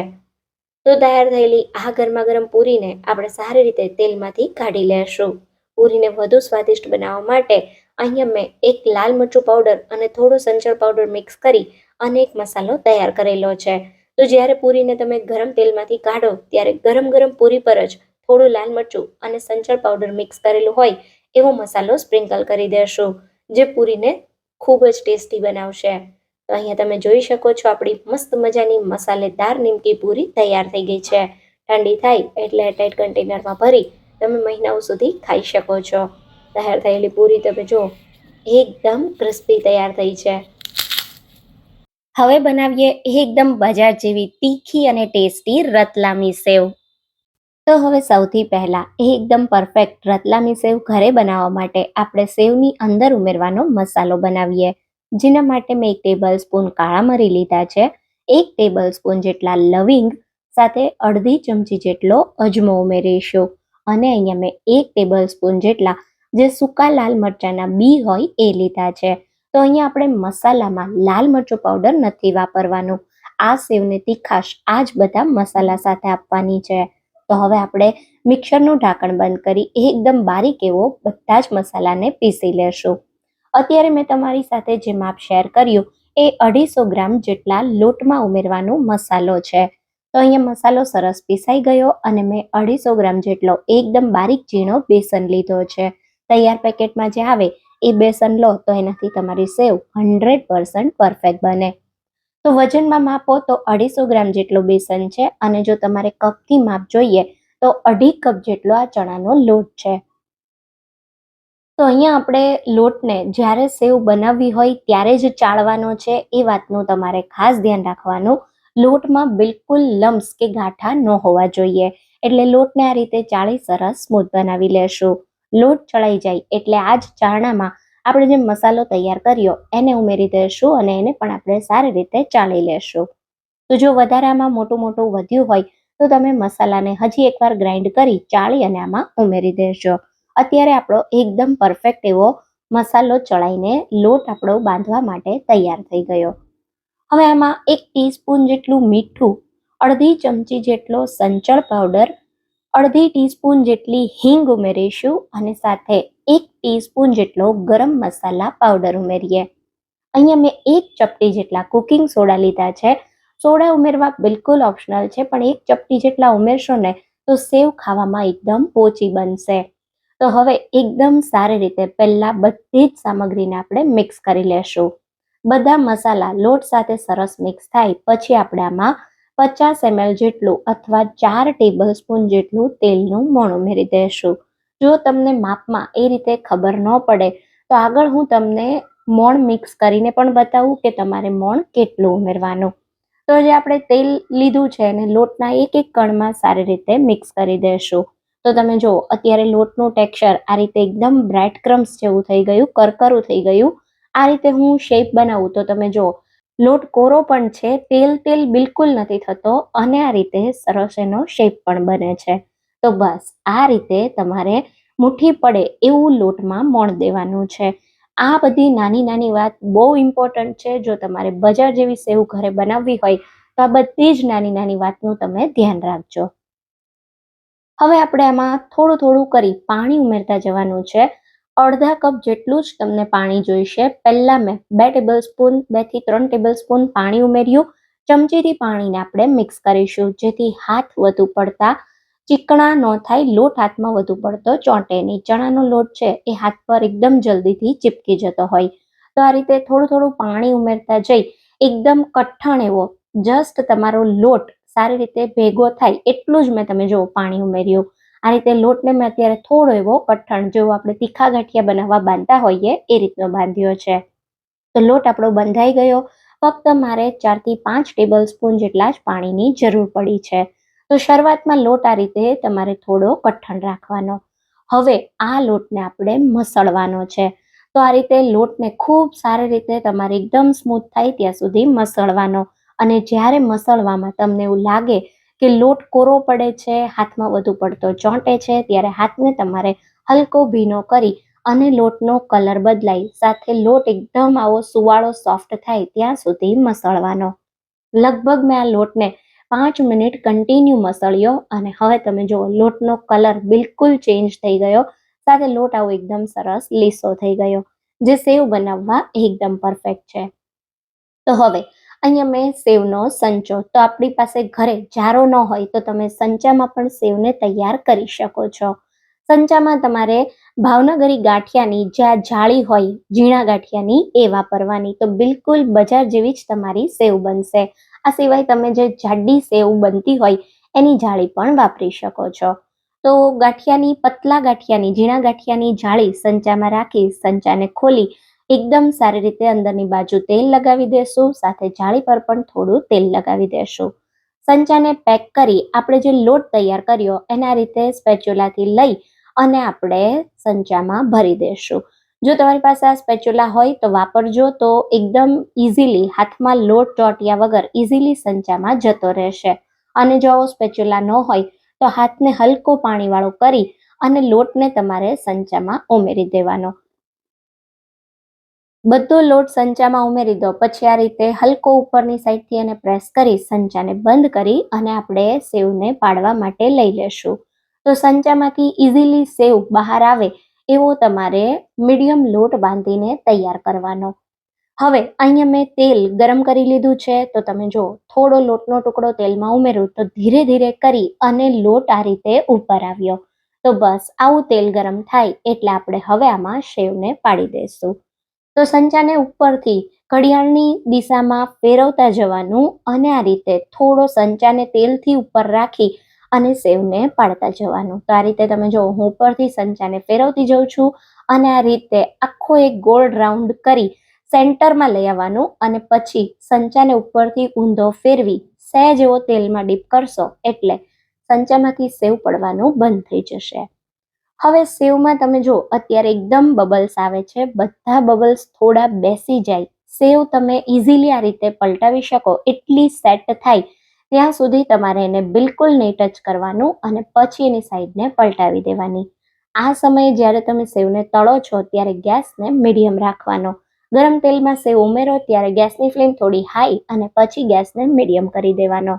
તો તૈયાર થયેલી આ ગરમા ગરમ પૂરીને આપણે સારી રીતે તેલમાંથી કાઢી લેશું. પૂરીને વધુ સ્વાદિષ્ટ બનાવવા માટે અહીંયા મેં એક લાલ મરચું પાવડર અને થોડો સંચળ પાવડર મિક્સ કરી અને એક મસાલો તૈયાર કરેલો છે. તો જ્યારે પૂરીને તમે ગરમ તેલમાંથી કાઢો ત્યારે ગરમ ગરમ પૂરી પર જ થોડું લાલ મરચું અને સંચળ પાવડર મિક્સ કરેલું હોય એવો મસાલો સ્પ્રિંકલ કરી દેશું, જે પૂરીને ખૂબ જ ટેસ્ટી બનાવશે. તો અહીંયા તમે જોઈ શકો છો આપણી મસ્ત મજાની મસાલેદાર નિમકી પૂરી તૈયાર થઈ ગઈ છે. ઠંડી થાય એટલે એરટાઇટ કન્ટેનરમાં ભરી તમે મહિનાઓ સુધી ખાઈ શકો છો. તૈયાર થયેલી પૂરી તમે જો એકદમ ક્રિસ્પી તૈયાર થઈ છે. હવે બનાવીએ એકદમ બજાર જેવી તીખી અને ટેસ્ટી રતલામી સેવ. તો હવે સૌથી પહેલા એકદમ પરફેક્ટ રતલામી સેવ ઘરે બનાવવા માટે આપણે સેવની અંદર ઉમેરવાનો મસાલો બનાવીએ. જેના માટે મેં 1 ટેબલ સ્પૂન કાળા મરી લીધા છે, 1 ટેબલ સ્પૂન જેટલા લવિંગ સાથે અડધી ચમચી જેટલો અજમો ઉમેરીશું અને અહીંયા મેં 1 ટેબલ સ્પૂન જેટલા જે સૂકા લાલ મરચાંના બી હોય એ લીધા છે. તો અહીંયા આપણે મસાલામાં લાલ મરચું પાવડર નથી વાપરવાનું. આ સેવને તીખાશ આ જ બધા મસાલા સાથે આપવાની છે. તો હવે આપણે મિક્સરનું ઢાંકણ બંધ કરી એકદમ બારીક એવો બધા જ મસાલાને પીસી લેશું. અત્યારે મેં તમારી સાથે જે માપ શેર કર્યું એ 250 ગ્રામ જેટલા લોટમાં ઉમેરવાનો મસાલો છે. તો અહીંયા મસાલો સરસ પીસાઈ ગયો અને મેં 250 ગ્રામ જેટલો એકદમ બારીક ઝીણો બેસન લીધો છે. તૈયાર પેકેટમાં જે આવે એ બેસન લો તો એનાથી તમારી સેવ 100% પરફેક્ટ બને. તો વજનમાં માપો તો 250 ગ્રામ જેટલું બેસન છે અને જો તમારે કપથી માપ જોઈએ તો 2.5 કપ જેટલો આ ચણાનો લોટ છે. તો અહીંયા આપણે લોટને જ્યારે સેવ બનાવવી હોય ત્યારે જ ચાળવાનો છે એ વાતનું તમારે ખાસ ધ્યાન રાખવાનું. લોટમાં બિલકુલ લમ્સ કે ગાંઠા ન હોવા જોઈએ. એટલે લોટને આ રીતે ચાળી સરસ સ્મૂથ બનાવી લેશું. લોટ ચડાઈ જાય એટલે આ જ ચારણામાં આપણે જે મસાલો તૈયાર કર્યો એને ઉમેરી દઈશું અને એને પણ આપણે સારી રીતે ચાળી લેશું. તો જો વધારે આમાં મોટું મોટું વધ્યું હોય તો તમે મસાલાને હજી એકવાર ગ્રાઇન્ડ કરી ચાળી અને આમાં ઉમેરી દેજો. અત્યારે આપણો એકદમ પરફેક્ટ એવો મસાલો ચડાઈને લોટ આપણો બાંધવા માટે તૈયાર થઈ ગયો. હવે આમાં 1 ટીસ્પૂન જેટલું મીઠું, અડધી ચમચી જેટલો સંચળ પાવડર, અડધી ટીસ્પૂન જેટલી હિંગ ઉમેરીશું અને સાથે 1 ટીસ્પૂન જેટલો ગરમ મસાલા પાવડર ઉમેરીએ. અહીંયા મેં 1 ચપટી જેટલા કુકિંગ સોડા લીધા છે. સોડા ઉમેરવા બિલકુલ ઓપ્શનલ છે, પણ 1 ચપટી જેટલા ઉમેરશો ને તો સેવ ખાવામાં એકદમ પોચી બનશે. તો હવે એકદમ સારી રીતે પહેલા બધી જ સામગ્રીને આપણે મિક્સ કરી લેશું. બધા મસાલા લોટ સાથે સરસ મિક્સ થાય પછી આપણે આમાં 50 ml જેટલું અથવા 4 ટેબલ સ્પૂન જેટલું તેલનું મોણ ઉમેરી દઈશું. જો તમને માપમાં એ રીતે ખબર ન પડે તો આગળ હું તમને મોણ મિક્સ કરીને પણ બતાવું કે તમારે મોણ કેટલું ઉમેરવાનું. તો જે આપણે તેલ લીધું છે અને લોટના એક એક કણમાં સારી રીતે મિક્સ કરી દઈશું. તો તમે જો અત્યારે લોટનું ટેક્સચર આ રીતે એકદમ બ્રેડ ક્રમ્સ જેવું થઈ ગયું, કરકરું થઈ ગયું. આ રીતે હું શેપ બનાવું તો તમે જો લોટ કોરો પણ છે, તેલ તેલ બિલકુલ નથી થતો અને આ રીતે સરસ એનો શેપ પણ બને છે. તો બસ આ રીતે તમારે મુઠ્ઠી પડે એવું લોટમાં મોણ દેવાનું છે. આ બધી નાની નાની વાત બહુ ઇમ્પોર્ટન્ટ છે. જો તમારે બજાર જેવી સેવ ઘરે બનાવવી હોય તો આ બધી જ નાની નાની વાતનું તમે ધ્યાન રાખજો. હવે આપણે આમાં થોડું થોડું કરી પાણી ઉમેરતા જવાનું છે. અડધા કપ જેટલું જ તમને પાણી જોઈશે. પહેલાં મેં 2 ટેબલ સ્પૂન 2 થી 3 ટેબલ સ્પૂન પાણી ઉમેર્યું. ચમચીથી પાણીને આપણે મિક્સ કરીશું જેથી હાથ વધુ પડતા ચીકણા ન થાય, લોટ હાથમાં વધુ પડતો ચોંટે નહીં. ચણાનો લોટ છે એ હાથ પર એકદમ જલ્દીથી ચીપકી જતો હોય. તો આ રીતે થોડું થોડું પાણી ઉમેરતા જઈ એકદમ કઠણ એવો જસ્ટ તમારો લોટ સારી રીતે ભેગો થાય એટલું જ તમે જો પાણી ઉમેર્યું. આ રીતે લોટને મેં અત્યારે થોડો એવો કઠણ જેવો આપણે તીખા ગાંઠિયા બનાવવા બાંધતા હોઈએ એ રીતનો બાંધ્યો છે. તો લોટ આપણો બંધાઈ ગયો. ફક્ત મારે 4 થી 5 ટેબલ સ્પૂન જેટલા જ પાણીની જરૂર પડી છે. તો શરૂઆતમાં લોટ આ રીતે તમારે થોડો કઠણ રાખવાનો. હવે આ લોટને આપણે મસળવાનો છે. તો આ રીતે લોટને ખૂબ સારી રીતે તમારે એકદમ સ્મૂથ થાય ત્યાં સુધી મસળવાનો. અને જ્યારે મસળવામાં તમને એવું લાગે કે લોટ કોરો પડે છે, હાથમાં વધુ પડતો ચોંટે છે, ત્યારે હાથને તમારે હલકો ભીનો કરી અને લોટનો કલર બદલાય સાથે લોટ એકદમ આવો સુવાળો સોફ્ટ થાય ત્યાં સુધી મસળવાનો. લગભગ મેં આ લોટને 5 મિનિટ કન્ટિન્યુ મસળ્યો અને હવે તમે જુઓ લોટનો કલર બિલકુલ ચેન્જ થઈ ગયો. સાથે લોટ આવો એકદમ સરસ લીસો થઈ ગયો, જે સેવ બનાવવા એકદમ પરફેક્ટ છે. તો હવે અહીંયા મેં સેવનો સંચો, તો આપણી પાસે ઘરે જારો ન હોય તો તમે સંચામાં પણ સેવને તૈયાર કરી શકો છો. સંચામાં તમારે ભાવનગરી ગાંઠિયાની જ્યાં જાળી હોય ઝીણા ગાંઠિયાની એ વાપરવાની, તો બિલકુલ બજાર જેવી જ તમારી સેવ બનશે. આ સિવાય તમે જે જાડી સેવ બનતી હોય એની જાળી પણ વાપરી શકો છો. તો પતલા ગાંઠિયાની ઝીણા ગાંઠિયાની જાળી સંચામાં રાખી સંચાને ખોલી એકદમ સારી રીતે અંદરની બાજુ તેલ લગાવી દેશું, સાથે જાળી પર પણ થોડું તેલ લગાવી દેશું. સંચાને પેક કરી આપણે જે લોટ તૈયાર કર્યો એના રીતે સ્પેચ્યુલાથી લઈ અને આપણે સંચામાં ભરી દેશું. જો તમારી પાસે આ સ્પેચ્યુલા હોય તો વાપરજો, તો એકદમ ઇઝીલી હાથમાં લોટ ચોંટ્યા વગર ઇઝીલી સંચામાં જતો રહેશે. અને જો આવો સ્પેચ્યુલા ન હોય તો હાથને હલકો પાણીવાળો કરી અને લોટને તમારે સંચામાં ઉમેરી દેવાનો. બધો લોટ સંચામાં ઉમેરી દો પછી આ રીતે હલકો ઉપરની સાઈડથી એને પ્રેસ કરી સંચાને બંધ કરી અને આપણે સેવને પાડવા માટે લઈ લેશું. તો સંચામાંથી ઇઝીલી સેવ બહાર આવે એવો તમારે મીડિયમ લોટ બાંધીને તૈયાર કરવાનો. હવે અહીંયા મેં તેલ ગરમ કરી લીધું છે, તો તમે જો થોડો લોટનો ટુકડો તેલમાં ઉમેરું તો ધીરે ધીરે કરી અને લોટ આ રીતે ઉપર આવ્યો. તો બસ આવું તેલ ગરમ થાય એટલે આપણે હવે આમાં સેવને પાડી દઈશું. તો સંચાને ઉપરથી ઘડિયાળની દિશામાં ફેરવતા જવાનું અને આ રીતે થોડો સંચાને તેલથી ઉપર રાખી અને સેવને પાડતા જવાનું. તો આ રીતે તમે જો હું ઉપરથી સંચાને ફેરવતી જઉં છું અને આ રીતે આખો એક ગોળ રાઉન્ડ કરી સેન્ટરમાં લઈ આવવાનું અને પછી સંચાને ઉપરથી ઊંધો ફેરવી સહેજ એવો તેલમાં ડીપ કરશો એટલે સંચામાંથી સેવ પડવાનું બંધ થઈ જશે. હવે સેવમાં તમે જો અત્યારે એકદમ બબલ્સ આવે છે, બધા બબલ્સ થોડા બેસી જાય, સેવ તમે ઇઝીલી આ રીતે પલટાવી શકો એટલી સેટ થાય ત્યાં સુધી તમારે એને બિલકુલ નહીં ટચ કરવાનું અને પછી એની સાઈડને પલટાવી દેવાની. આ સમયે જ્યારે તમે સેવને તળો છો ત્યારે ગેસને મીડિયમ રાખવાનો. ગરમ તેલમાં સેવ ઉમેરો ત્યારે ગેસની ફ્લેમ થોડી હાઈ અને પછી ગેસને મીડિયમ કરી દેવાનો.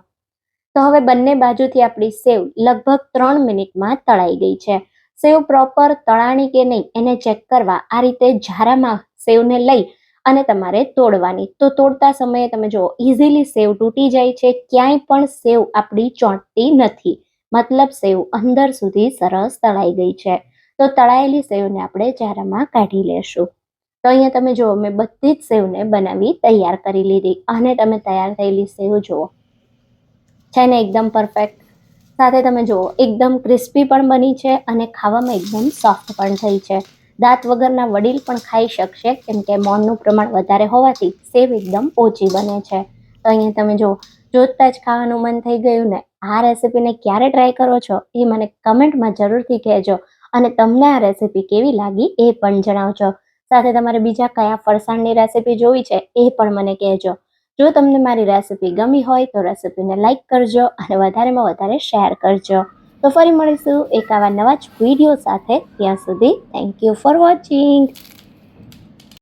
તો હવે બંને બાજુથી આપણી સેવ લગભગ 3 મિનિટમાં તળાઈ ગઈ છે. સેવ પ્રોપર તળાણી કે નહીં એને ચેક કરવા આ રીતે ઝારામાં સેવને લઈ અને તમારે તોડવાની. તો તોડતા સમયે તમે જો ઇઝીલી સેવ તૂટી જાય છે, ક્યાંય પણ સેવ આપણી ચોંટતી નથી, મતલબ સેવ અંદર સુધી સરસ તળાઈ ગઈ છે. તો તળાયેલી સેવને આપણે ઝારામાં કાઢી લેશું. તો અહીંયા તમે જુઓ મેં બધી જ સેવને બનાવી તૈયાર કરી લીધી અને તમે તૈયાર થયેલી સેવ જુઓ છે ને એકદમ પરફેક્ટ. સાથે તમે જુઓ એકદમ ક્રિસ્પી પણ બની છે અને ખાવામાં એકદમ સોફ્ટ પણ થઈ છે. દાંત વગરના વડીલ પણ ખાઈ શકશે કેમ કે મોણનું પ્રમાણ વધારે હોવાથી સેવ એકદમ ઓછી બને છે. તો અહીંયા તમે જુઓ જોતા જ ખાવાનું મન થઈ ગયું ને. આ રેસીપીને ક્યારે ટ્રાય કરો છો એ મને કમેન્ટમાં જરૂરથી કહેજો અને તમને આ રેસીપી કેવી લાગી એ પણ જણાવજો. સાથે તમારે બીજા કયા ફરસાણની રેસીપી જોવી છે એ પણ મને કહેજો. જો તમને મારી રેસીપી ગમી હોય તો રેસીપીને લાઈક કરજો અને વધારેમાં વધારે શેર કરજો. તો ફરી મળીશું એક આવા નવા જ વિડીયો સાથે. ત્યાં સુધી થેન્ક યુ ફોર વોચિંગ.